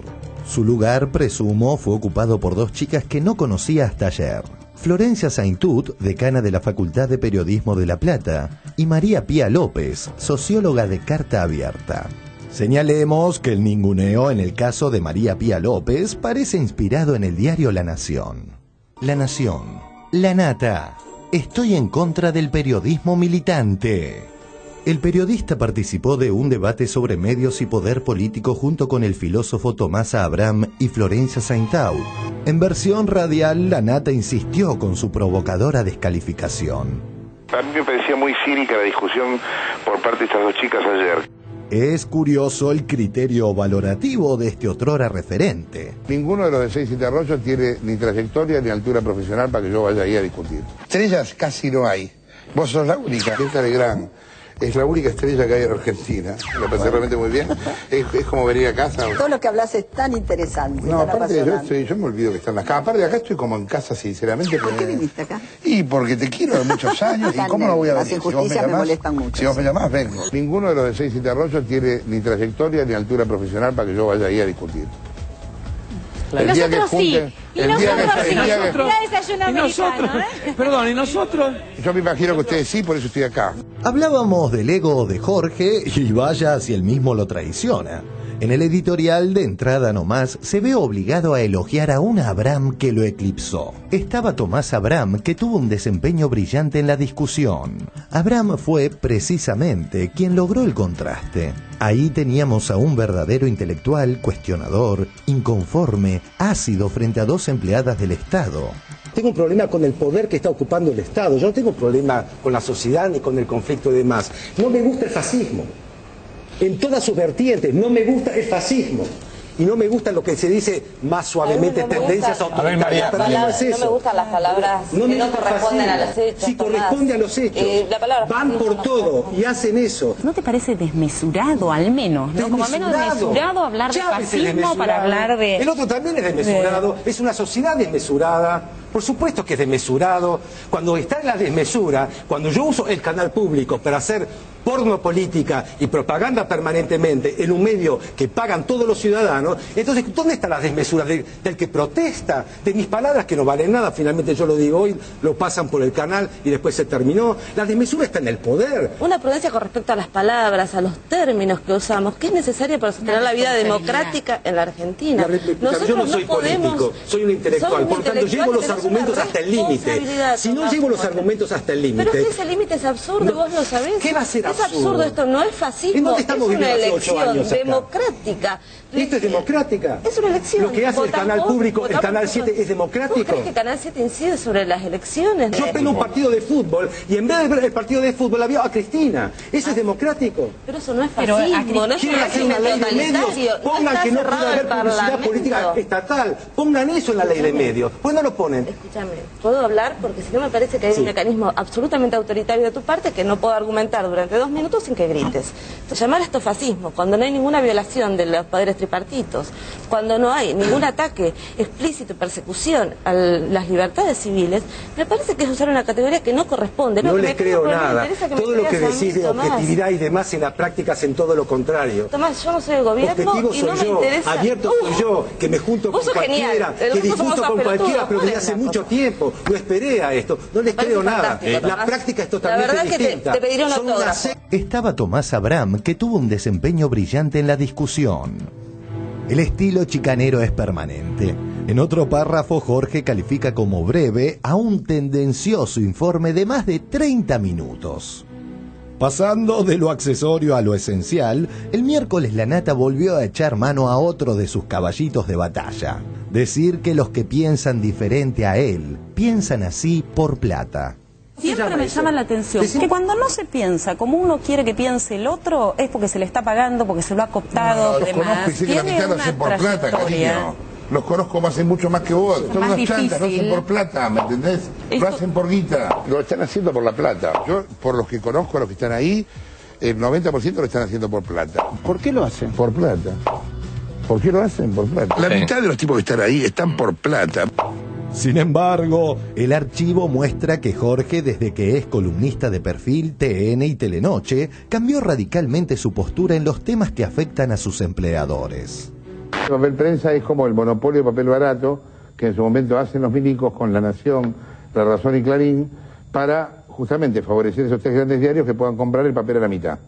Su lugar, presumo, fue ocupado por dos chicas que no conocía hasta ayer. Florencia Saintut, decana de la Facultad de Periodismo de La Plata, y María Pía López, socióloga de Carta Abierta. Señalemos que el ninguneo en el caso de María Pía López parece inspirado en el diario La Nación. La Nación. Lanata. Estoy en contra del periodismo militante. El periodista participó de un debate sobre medios y poder político junto con el filósofo Tomás Abraham y Florencia Saintau. En versión radial, Lanata insistió con su provocadora descalificación. A mí me parecía muy cínica la discusión por parte de estas dos chicas ayer. Es curioso el criterio valorativo de este otrora referente. Ninguno de los de 6 y 7 Arroyos tiene ni trayectoria ni altura profesional para que yo vaya ahí a discutir. Estrellas casi no hay. Vos sos la única. Esta de Gran es la única estrella que hay en Argentina. Lo pensé realmente muy bien. Es como venir a casa. Todo lo que hablas es tan interesante. No, aparte yo me olvido que están acá. Aparte de acá estoy como en casa, sinceramente. ¿Por qué viniste acá? Y porque te quiero de muchos años. ¿Y cómo no voy a venir? Las injusticias me molestan mucho. Si vos me llamás, vengo. Ninguno de los de 6 y 7 Arroyos tiene ni trayectoria ni altura profesional para que yo vaya ahí a discutir. Y nosotros sí. Y nosotros, Perdón, ¿y nosotros? Yo me imagino que ustedes sí, por eso estoy acá. Hablábamos del ego de Jorge y vaya si él mismo lo traiciona. En el editorial de entrada nomás se ve obligado a elogiar a un Abraham que lo eclipsó. Estaba Tomás Abraham, que tuvo un desempeño brillante en la discusión. Abraham fue precisamente quien logró el contraste. Ahí teníamos a un verdadero intelectual, cuestionador, inconforme, ácido frente a dos empleadas del Estado. Tengo un problema con el poder que está ocupando el Estado. Yo no tengo problema con la sociedad ni con el conflicto de demás. No me gusta el fascismo. En todas sus vertientes, no me gusta el fascismo. Y no me gusta lo que se dice más suavemente, tendencias autoritarias. No me gustan las palabras que no corresponden a los hechos. Sí, corresponde a los hechos. Van por todo y hacen eso. ¿No te parece desmesurado, al menos? ¿No? Como menos desmesurado hablar de fascismo para hablar de... El otro también es desmesurado. Es una sociedad desmesurada. Por supuesto que es desmesurado. Cuando está en la desmesura, cuando yo uso el canal público para hacer porno política y propaganda permanentemente en un medio que pagan todos los ciudadanos, entonces ¿dónde está la desmesura del que protesta? De mis palabras que no valen nada, finalmente yo lo digo hoy, lo pasan por el canal y después se terminó. La desmesura está en el poder. Una prudencia con respecto a las palabras, a los términos que usamos, que es necesaria para sostener la vida democrática en la Argentina. Yo no soy político, soy un intelectual, por tanto llevo los argumentos hasta el límite. Si no llevo los argumentos hasta el límite... Pero ese límite es absurdo, vos lo sabés. ¿Qué va a ser absurdo? Es absurdo esto, no es fascismo, es una elección democrática. ¿Esto es democrática? Es una elección. Lo que hace el canal público, el canal 7, es democrático. ¿Vos crees que Canal 7 incide sobre las elecciones? Yo tengo un partido de fútbol y en vez de ver el partido de fútbol había a Cristina. ¿Eso es democrático? Pero eso no es fascismo, no es un régimen totalitario. Pongan que no puede haber publicidad política estatal. Pongan eso en la ley de medios. Pues no lo ponen. escúchame, ¿puedo hablar? Porque si no me parece que hay un mecanismo absolutamente autoritario de tu parte que no puedo argumentar durante 2 minutos sin que grites. Entonces, llamar esto fascismo, cuando no hay ninguna violación de los poderes tripartitos, cuando no hay ningún ataque explícito, persecución a las libertades civiles, me parece que es usar una categoría que no corresponde. No les creo nada. Todo lo que decís de objetividad y demás en la práctica hacen todo lo contrario. Tomás, yo no soy el gobierno y no me interesa. Abierto soy yo, que me junto con cualquiera, que discuto con cualquiera, pero desde hace mucho tiempo. No esperé a esto. No les creo nada. La práctica es totalmente distinta. Te pediría un autógrafo. Estaba Tomás Abraham, que tuvo un desempeño brillante en la discusión. El estilo chicanero es permanente. En otro párrafo, Jorge califica como breve a un tendencioso informe de más de 30 minutos. Pasando de lo accesorio a lo esencial, el miércoles la nata volvió a echar mano a otro de sus caballitos de batalla. Decir que los que piensan diferente a él, piensan así por plata. Siempre me llama la atención que cuando no se piensa como uno quiere que piense el otro, es porque se le está pagando, porque se lo ha cooptado, demás. Pensé que la mitad lo hacen por plata, cariño. Los conozco hace mucho más que vos. Son unos chantas, lo hacen por plata, ¿me entendés? Lo hacen por guita. Lo están haciendo por la plata. Yo, por los que conozco, a los que están ahí, el 90% lo están haciendo por plata. ¿Por qué lo hacen? Por plata. ¿Por qué lo hacen? Por plata. La mitad de los tipos que están ahí están por plata. Sin embargo, el archivo muestra que Jorge, desde que es columnista de Perfil, TN y Telenoche, cambió radicalmente su postura en los temas que afectan a sus empleadores. El papel prensa es como el monopolio de papel barato que en su momento hacen los milicos con La Nación, La Razón y Clarín para justamente favorecer esos 3 grandes diarios que puedan comprar el papel a la mitad.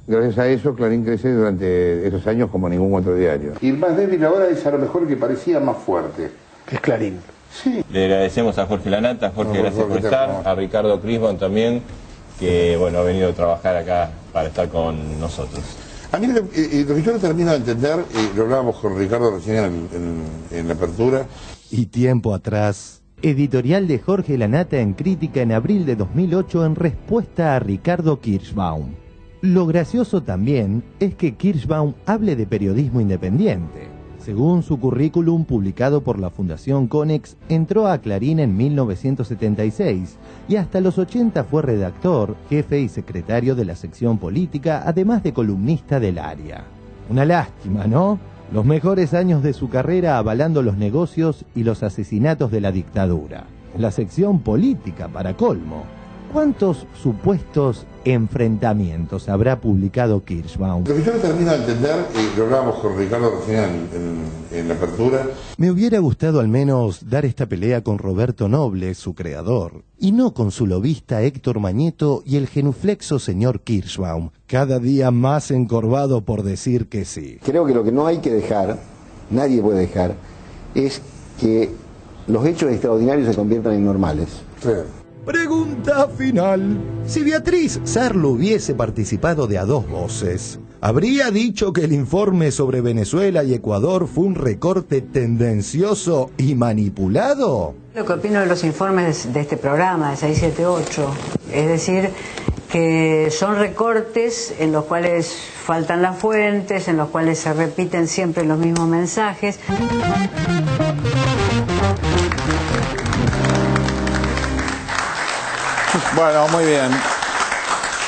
Gracias a eso, Clarín crece durante esos años como ningún otro diario. Y el más débil ahora es a lo mejor el que parecía más fuerte. Que es Clarín. Sí. Le agradecemos a Jorge Lanata. Jorge, gracias por estar. A Ricardo Crisbon también, que bueno, ha venido a trabajar acá para estar con nosotros. A mí lo que yo no termino de entender, lo hablábamos con Ricardo recién en la apertura. Y tiempo atrás, editorial de Jorge Lanata en Crítica en abril de 2008 en respuesta a Ricardo Kirschbaum. Lo gracioso también es que Kirschbaum hable de periodismo independiente. Según su currículum publicado por la Fundación Conex, entró a Clarín en 1976 y hasta los 80 fue redactor, jefe y secretario de la sección política, además de columnista del área. Una lástima, ¿no? Los mejores años de su carrera avalando los negocios y los asesinatos de la dictadura. En la sección política, para colmo. ¿Cuántos supuestos enfrentamientos habrá publicado Kirschbaum? Lo que yo no termino de entender, lo hablábamos con Ricardo recién en la apertura. Me hubiera gustado al menos dar esta pelea con Roberto Noble, su creador, y no con su lobista Héctor Mañeto y el genuflexo señor Kirschbaum, cada día más encorvado por decir que sí. Creo que lo que no hay que dejar, nadie puede dejar, es que los hechos extraordinarios se conviertan en normales. Sí. Pregunta final. Si Beatriz Sarlo hubiese participado de A Dos Voces, ¿habría dicho que el informe sobre Venezuela y Ecuador fue un recorte tendencioso y manipulado? Lo que opino de los informes de este programa, de 678, es decir, que son recortes en los cuales faltan las fuentes, en los cuales se repiten siempre los mismos mensajes. Bueno, muy bien.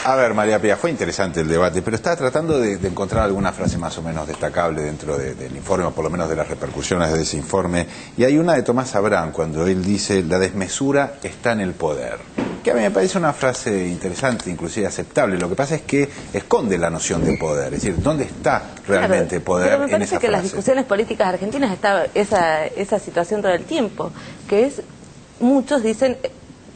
A ver, María Pía, fue interesante el debate, pero estaba tratando de encontrar alguna frase más o menos destacable dentro del informe, o por lo menos de las repercusiones de ese informe. Y hay una de Tomás Abraham, cuando él dice, la desmesura está en el poder. Que a mí me parece una frase interesante, inclusive aceptable. Lo que pasa es que esconde la noción de poder. Es decir, ¿dónde está realmente poder pero me en parece esa que frase? las discusiones políticas argentinas está esa situación todo el tiempo, que es, muchos dicen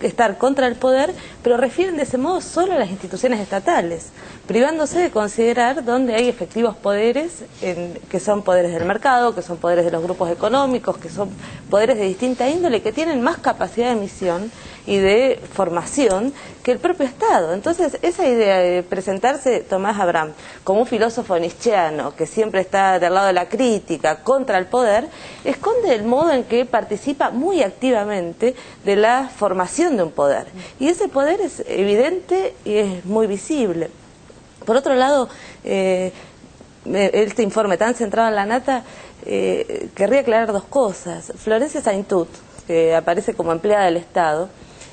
estar contra el poder, pero refieren de ese modo solo a las instituciones estatales, privándose de considerar dónde hay efectivos poderes, que son poderes del mercado, que son poderes de los grupos económicos, que son poderes de distinta índole, que tienen más capacidad de emisión y de formación que el propio Estado. Entonces, esa idea de presentarse Tomás Abraham como un filósofo nietzscheano que siempre está del lado de la crítica contra el poder, esconde el modo en que participa muy activamente de la formación de un poder. Y ese poder es evidente y es muy visible. Por otro lado, este informe tan centrado en la nata, querría aclarar dos cosas. Florencia Saintut, que aparece como empleada del Estado,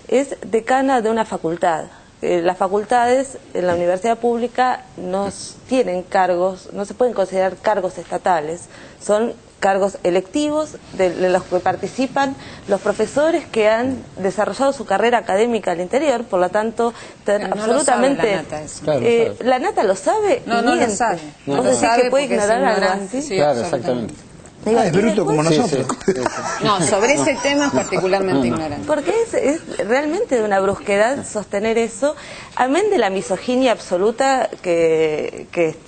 es decana de una facultad. Las facultades en la universidad pública no tienen cargos, no se pueden considerar cargos estatales, son cargos electivos de los que participan los profesores que han desarrollado su carrera académica al interior, por lo tanto, absolutamente... No lo sabe la Nata eso. ¿La Nata lo sabe? No, no lo sabe. ¿Vos decís que puede ignorar algo así? Sí, claro, exactamente. Es bruto como nosotros. No, sobre ese tema es particularmente ignorante. Porque es realmente de una brusquedad sostener eso, amén de la misoginia absoluta que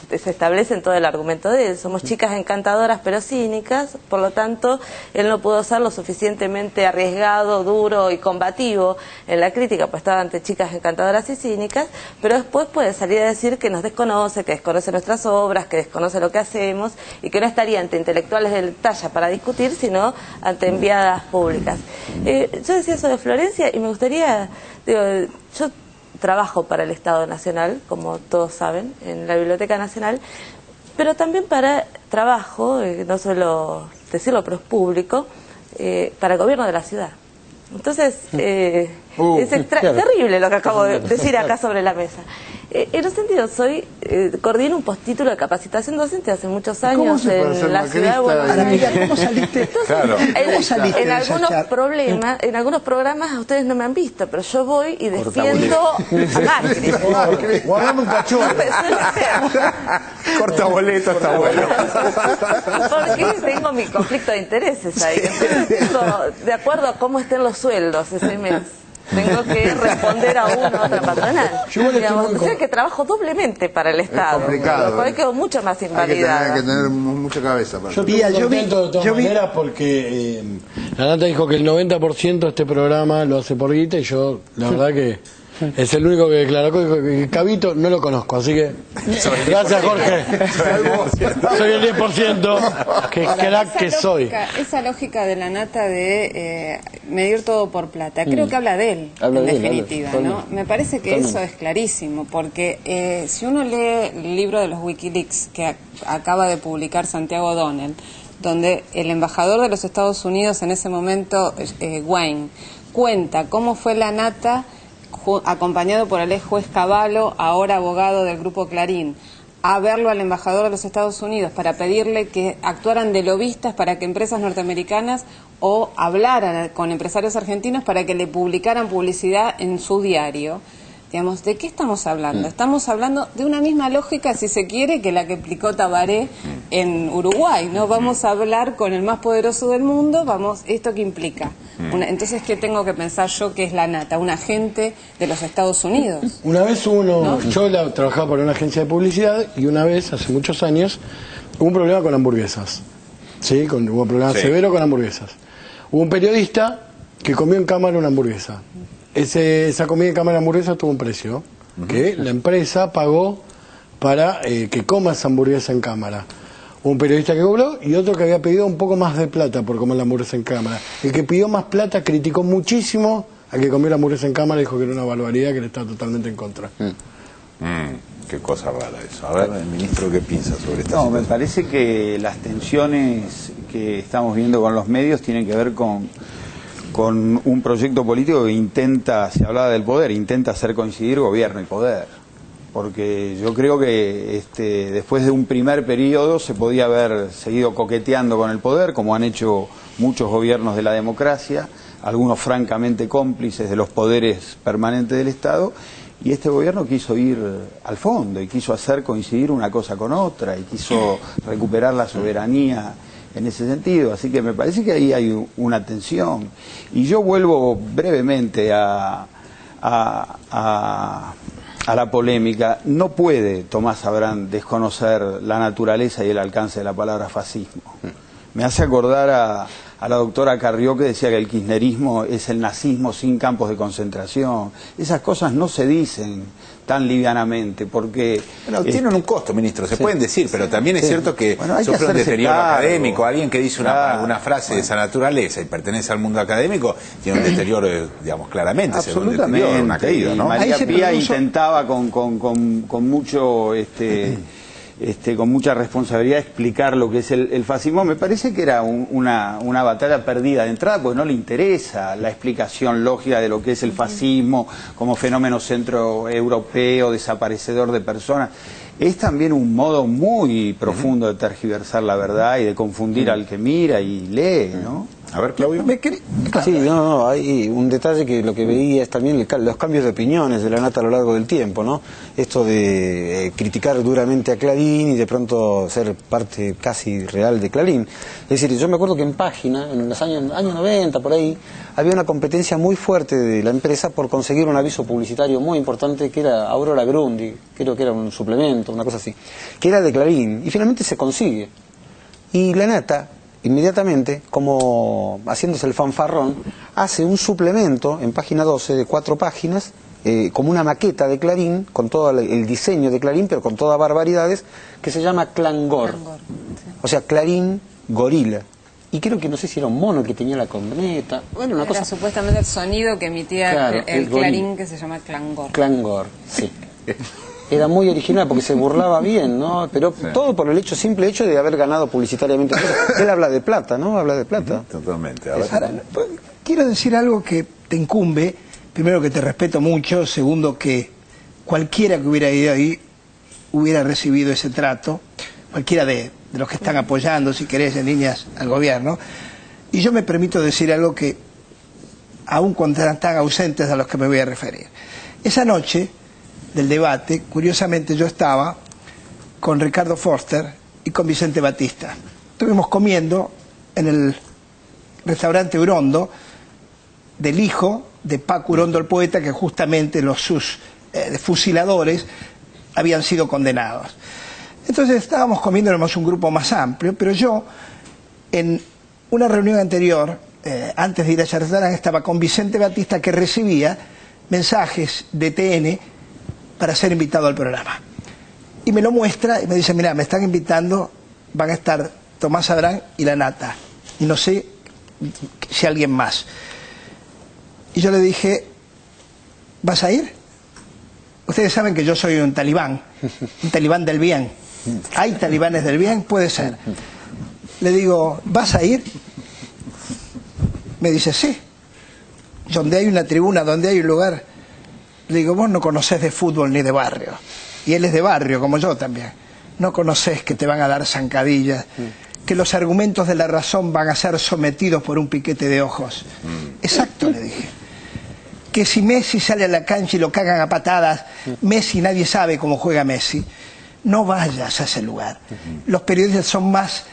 se establece en todo el argumento de él. Somos chicas encantadoras pero cínicas, por lo tanto, él no pudo ser lo suficientemente arriesgado, duro y combativo en la crítica, pues estaba ante chicas encantadoras y cínicas, pero después puede salir a decir que nos desconoce, que desconoce nuestras obras, que desconoce lo que hacemos y que no estaría ante intelectuales del talla para discutir, sino ante enviadas públicas. Yo decía eso de Florencia y me gustaría, yo trabajo para el Estado Nacional, como todos saben, en la Biblioteca Nacional, pero también trabajo, no suelo decirlo, pero es público, para el gobierno de la ciudad. Entonces, es terrible lo que acabo de decir acá sobre la mesa. En un sentido, coordino un postítulo de capacitación docente hace muchos años en la ciudad de Buenos Aires. ¿Cómo saliste? Entonces, Claro. en algunos programas a ustedes no me han visto, pero yo voy y defiendo a Macri. Guardame un cachorro. Corta boleto, está bueno. Porque tengo mi conflicto de intereses ahí. Entonces, de acuerdo a cómo estén los sueldos ese mes, tengo que responder a una u otra patronal. O sea que trabajo doblemente para el Estado. Es complicado. Por ahí quedo mucho más invalidada. Hay que tener mucha cabeza. Para yo estoy contento de todas maneras porque la Nata dijo que el 90% de este programa lo hace por guita y yo, la verdad que es el único que declaró que Cabito no lo conozco, así que gracias Jorge. Soy el 10%, que crack que soy. Esa lógica de la Nata de medir todo por plata, creo que habla de él, en definitiva, ¿no? Me parece que eso es clarísimo, porque si uno lee el libro de los Wikileaks que acaba de publicar Santiago O'Donnell, donde el embajador de los Estados Unidos en ese momento, Wayne, cuenta cómo fue la Nata acompañado por el ex juez Cavallo, ahora abogado del Grupo Clarín, a verlo al embajador de los Estados Unidos para pedirle que actuaran de lobistas para que empresas norteamericanas o hablaran con empresarios argentinos para que le publicaran publicidad en su diario. Digamos, ¿de qué estamos hablando? Estamos hablando de una misma lógica, si se quiere, que la que aplicó Tabaré en Uruguay, ¿no? Vamos a hablar con el más poderoso del mundo, ¿esto qué implica? Entonces, ¿qué tengo que pensar yo que es la Nata? ¿Un agente de los Estados Unidos? Una vez yo trabajaba para una agencia de publicidad y una vez, hace muchos años, hubo un problema con hamburguesas. ¿Sí? Hubo un problema severo con hamburguesas. Hubo un periodista que comió en cámara una hamburguesa. Esa comida en cámara de hamburguesa tuvo un precio que la empresa pagó para que coma esa hamburguesa en cámara. Un periodista que cobró y otro que había pedido un poco más de plata por comer la hamburguesa en cámara. El que pidió más plata criticó muchísimo al que comió la hamburguesa en cámara y dijo que era una barbaridad, que le estaba totalmente en contra. Qué cosa rara eso. A ver, el ministro, ¿qué piensa sobre esta situación? Me parece que las tensiones que estamos viendo con los medios tienen que ver con un proyecto político que intenta, se hablaba del poder, intenta hacer coincidir gobierno y poder. Porque yo creo que después de un primer periodo se podía haber seguido coqueteando con el poder, como han hecho muchos gobiernos de la democracia, algunos francamente cómplices de los poderes permanentes del Estado, y este gobierno quiso ir al fondo y quiso hacer coincidir una cosa con otra y quiso recuperar la soberanía en ese sentido, así que me parece que ahí hay una tensión. Y yo vuelvo brevemente a la polémica. No puede Tomás Abrán desconocer la naturaleza y el alcance de la palabra fascismo. Me hace acordar a la doctora Carrió, que decía que el kirchnerismo es el nazismo sin campos de concentración. Esas cosas no se dicen tan livianamente, porque... Bueno, tienen un costo, ministro, se pueden decir, pero también es cierto que sufre un deterioro académico. Alguien que dice una frase de esa naturaleza y pertenece al mundo académico, tiene un deterioro, digamos, claramente. Absolutamente. Una caída, ¿no? María Pía intentaba con mucho con mucha responsabilidad explicar lo que es el fascismo. Me parece que era una batalla perdida de entrada, porque no le interesa la explicación lógica de lo que es el fascismo como fenómeno centroeuropeo, desaparecedor de personas. Es también un modo muy profundo de tergiversar la verdad y de confundir al que mira y lee, ¿no? A ver, Claudio. Sí, no, hay un detalle que lo que veía es también los cambios de opiniones de la Nata a lo largo del tiempo, ¿no? Esto de criticar duramente a Clarín y de pronto ser parte casi real de Clarín. Es decir, yo me acuerdo que en Página, en los años 90, por ahí, había una competencia muy fuerte de la empresa por conseguir un aviso publicitario muy importante que era Aurora Grundy, creo que era un suplemento, una cosa así, que era de Clarín, y finalmente se consigue. Y la Nata, inmediatamente, como haciéndose el fanfarrón, hace un suplemento en Página 12 de 4 páginas, como una maqueta de Clarín, con todo el diseño de Clarín, pero con todas barbaridades, que se llama Clangor. O sea, Clarín Gorila. Y creo que no sé si era un mono que tenía la corneta. Bueno, una cosa. Supuestamente el sonido que emitía, claro, el Clarín, que se llama Clangor. Clangor, sí. Era muy original porque se burlaba bien, ¿no? Pero sí, todo por el simple hecho de haber ganado publicitariamente. Él habla de plata, ¿no? Habla de plata. Totalmente. Ahora, quiero decir algo que te incumbe. Primero, que te respeto mucho. Segundo, que cualquiera que hubiera ido ahí hubiera recibido ese trato. Cualquiera de los que están apoyando, si querés, en líneas al gobierno. Y yo me permito decir algo que, aún cuando eran tan ausentes a los que me voy a referir. Esa noche del debate, curiosamente yo estaba con Ricardo Foster y con Vicente Batista. Estuvimos comiendo en el restaurante Urondo, del hijo de Paco Urondo, el poeta, que justamente sus fusiladores habían sido condenados. Entonces estábamos comiendo, éramos un grupo más amplio, pero yo, en una reunión anterior, antes de ir a ese restaurante, estaba con Vicente Batista, que recibía mensajes de TN para ser invitado al programa. Y me lo muestra y me dice, mira, me están invitando, van a estar Tomás Abraham y la Nata, y no sé si alguien más. Y yo le dije, ¿vas a ir? Ustedes saben que yo soy un talibán del bien. ¿Hay talibanes del bien? Puede ser. Le digo, ¿vas a ir? Me dice, sí. Donde hay una tribuna, donde hay un lugar. Le digo, vos no conocés de fútbol ni de barrio. Y él es de barrio, como yo también. No conocés que te van a dar zancadillas, que los argumentos de la razón van a ser sometidos por un piquete de ojos. Exacto, le dije. Que si Messi sale a la cancha y lo cagan a patadas, Messi, nadie sabe cómo juega Messi. No vayas a ese lugar. Los periodistas son más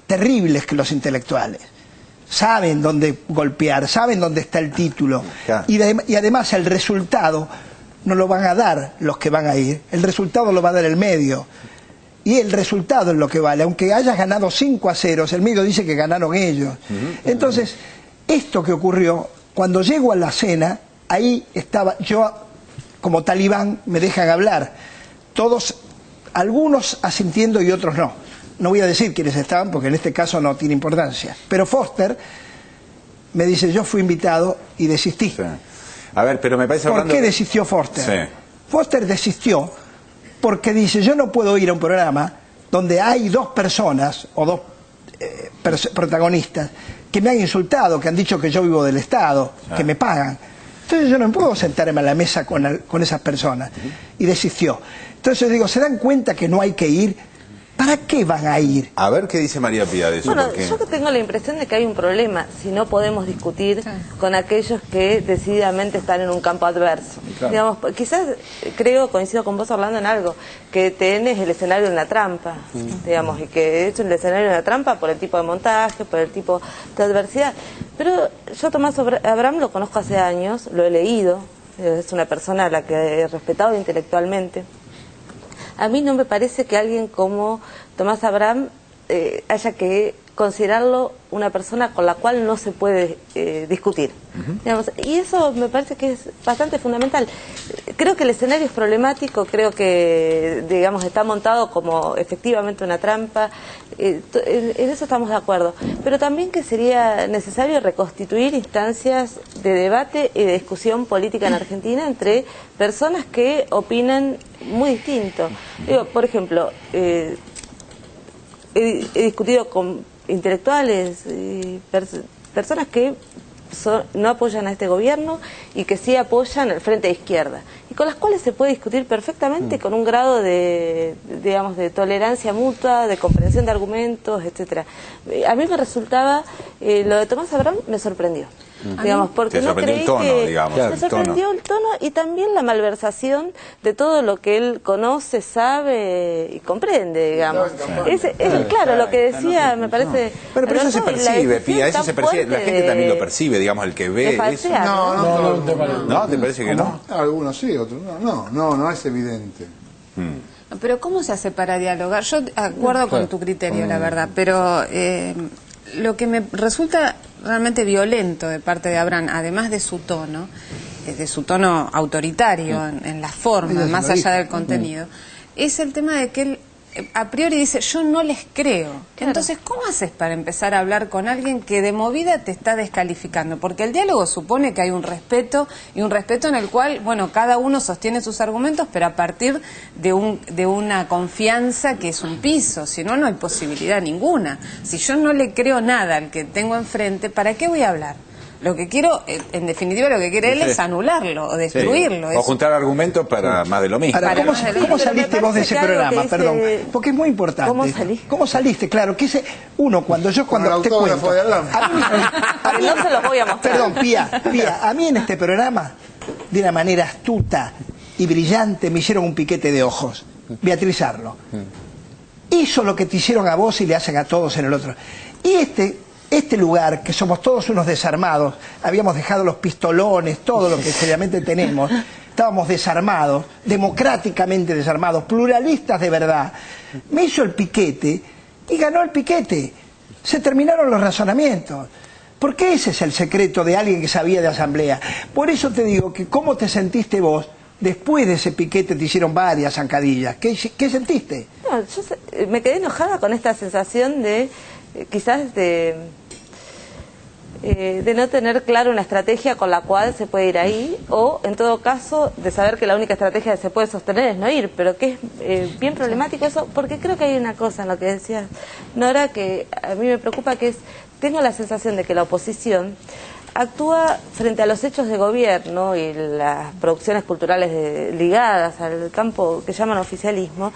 terribles que los intelectuales. Saben dónde golpear, saben dónde está el título. Y además el resultado no lo van a dar los que van a ir. El resultado lo va a dar el medio. Y el resultado es lo que vale. Aunque hayas ganado 5-0, el medio dice que ganaron ellos. Entonces, esto que ocurrió, cuando llego a la cena, ahí estaba yo, como talibán, me dejan hablar. Todos, algunos asintiendo y otros no. No voy a decir quiénes estaban porque en este caso no tiene importancia. Pero Foster me dice, yo fui invitado y desistí. Sí. A ver, pero me parece... ¿Por qué desistió Foster? Sí. Foster desistió porque dice, yo no puedo ir a un programa donde hay dos personas o dos protagonistas que me han insultado, que han dicho que yo vivo del Estado, que me pagan. Entonces yo no puedo sentarme a la mesa con esas personas. Y desistió. Entonces digo, ¿se dan cuenta que no hay que ir? ¿Para qué van a ir? A ver qué dice María Pía de eso. Bueno, porque... yo que tengo la impresión de que hay un problema si no podemos discutir con aquellos que decididamente están en un campo adverso. Claro. Digamos, quizás coincido con vos, Orlando, en algo, que TN es el escenario de una trampa, digamos, y que es el escenario de una trampa por el tipo de montaje, por el tipo de adversidad. Pero yo Tomás Abraham lo conozco hace años, lo he leído, es una persona a la que he respetado intelectualmente. A mí no me parece que alguien como Tomás Abraham haya que considerarlo una persona con la cual no se puede discutir. Digamos, y eso me parece que es bastante fundamental. Creo que el escenario es problemático, creo que, digamos, está montado como efectivamente una trampa, en eso estamos de acuerdo, pero también que sería necesario reconstituir instancias de debate y de discusión política en Argentina entre personas que opinan muy distinto. Digo, por ejemplo, he discutido con intelectuales, personas que no apoyan a este gobierno y que sí apoyan al Frente de Izquierda, y con las cuales se puede discutir perfectamente con un grado de, digamos, de tolerancia mutua, de comprensión de argumentos, etcétera. A mí me resultaba, lo de Tomás Abraham me sorprendió. Digamos, porque no creí el tono, que digamos, me sorprendió el tono y también la malversación de todo lo que él conoce, sabe y comprende, digamos. Claro, lo que decía me parece... Pero eso se percibe, Pía, eso se percibe, la gente también lo percibe, digamos, el que ve eso. No, ¿te parece que no? Algunos sí, otros no. No es evidente. Pero ¿cómo se hace para dialogar? Yo acuerdo con tu criterio, la verdad, pero lo que me resulta realmente violento de parte de Abraham, además de su tono autoritario en la forma, más allá del contenido, es el tema de que él a priori dice, yo no les creo. Claro. Entonces, ¿cómo haces para empezar a hablar con alguien que de movida te está descalificando? Porque el diálogo supone que hay un respeto, y un respeto en el cual, bueno, cada uno sostiene sus argumentos, pero a partir de una confianza que es un piso, si no, no hay posibilidad ninguna. Si yo no le creo nada al que tengo enfrente, ¿para qué voy a hablar? Lo que quiero, en definitiva, lo que quiere él es anularlo o destruirlo. O juntar argumentos para más de lo mismo. ¿Cómo saliste vos de ese programa? Perdón, porque es muy importante. ¿Cómo salí? ¿Cómo saliste? Claro, que cuando te cuento... No se los voy a mostrar. Perdón, Pía, a mí en este programa, de una manera astuta y brillante, me hicieron un piquete de ojos. Beatriz Arlo. Hizo lo que te hicieron a vos y le hacen a todos en el otro. Y este lugar, que somos todos unos desarmados, habíamos dejado los pistolones, todo lo que seriamente tenemos, estábamos desarmados, democráticamente desarmados, pluralistas de verdad. Me hizo el piquete y ganó el piquete. Se terminaron los razonamientos. Porque ese es el secreto de alguien que sabía de asamblea. Por eso te digo que cómo te sentiste vos, después de ese piquete te hicieron varias zancadillas. ¿Qué sentiste? No, yo me quedé enojada con esta sensación de... quizás de no tener claro una estrategia con la cual se puede ir ahí, o en todo caso de saber que la única estrategia que se puede sostener es no ir, pero que es bien problemático eso, porque creo que hay una cosa en lo que decías, Nora, que a mí me preocupa, que es, tengo la sensación de que la oposición actúa frente a los hechos de gobierno y las producciones culturales ligadas al campo que llaman oficialismo,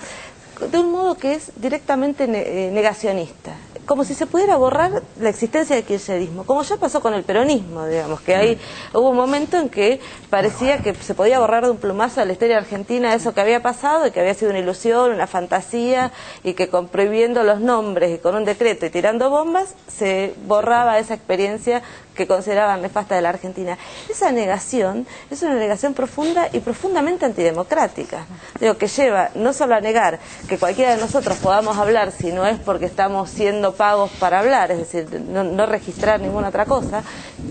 de un modo que es directamente negacionista, como si se pudiera borrar la existencia del kirchnerismo, como ya pasó con el peronismo, digamos, que hubo un momento en que parecía que se podía borrar de un plumazo de la historia argentina eso que había pasado y que había sido una ilusión, una fantasía, y que prohibiendo los nombres y con un decreto y tirando bombas se borraba esa experiencia que consideraban nefasta de la Argentina. Esa negación es una negación profunda y profundamente antidemocrática. Digo, que lleva no solo a negar que cualquiera de nosotros podamos hablar si no es porque estamos siendo pagos para hablar, es decir, no registrar ninguna otra cosa,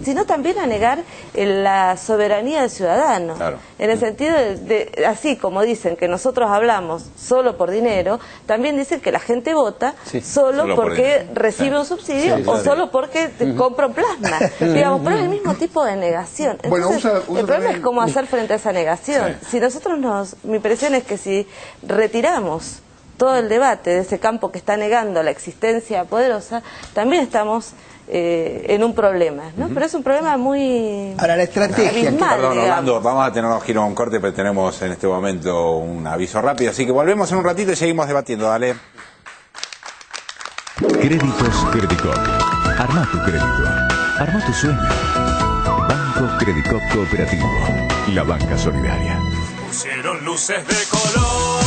sino también a negar la soberanía del ciudadano. Claro. En el sentido de, así como dicen que nosotros hablamos solo por dinero, también dicen que la gente vota solo porque recibe un subsidio o solo porque compra un plasma. Digamos, pero es el mismo tipo de negación. Entonces, el problema es cómo hacer frente a esa negación. Si nosotros mi impresión es que si retiramos todo el debate de ese campo que está negando la existencia poderosa, también estamos en un problema, ¿no? Pero es un problema muy... Ahora, la estrategia... Perdón, Orlando, vamos a tener que ir a un corte, pero tenemos en este momento un aviso rápido, así que volvemos en un ratito y seguimos debatiendo, dale. Créditos Credicop. Arma tu crédito. Arma tu sueño. Banco Credicop Cooperativo. La banca solidaria. Pusieron luces de color.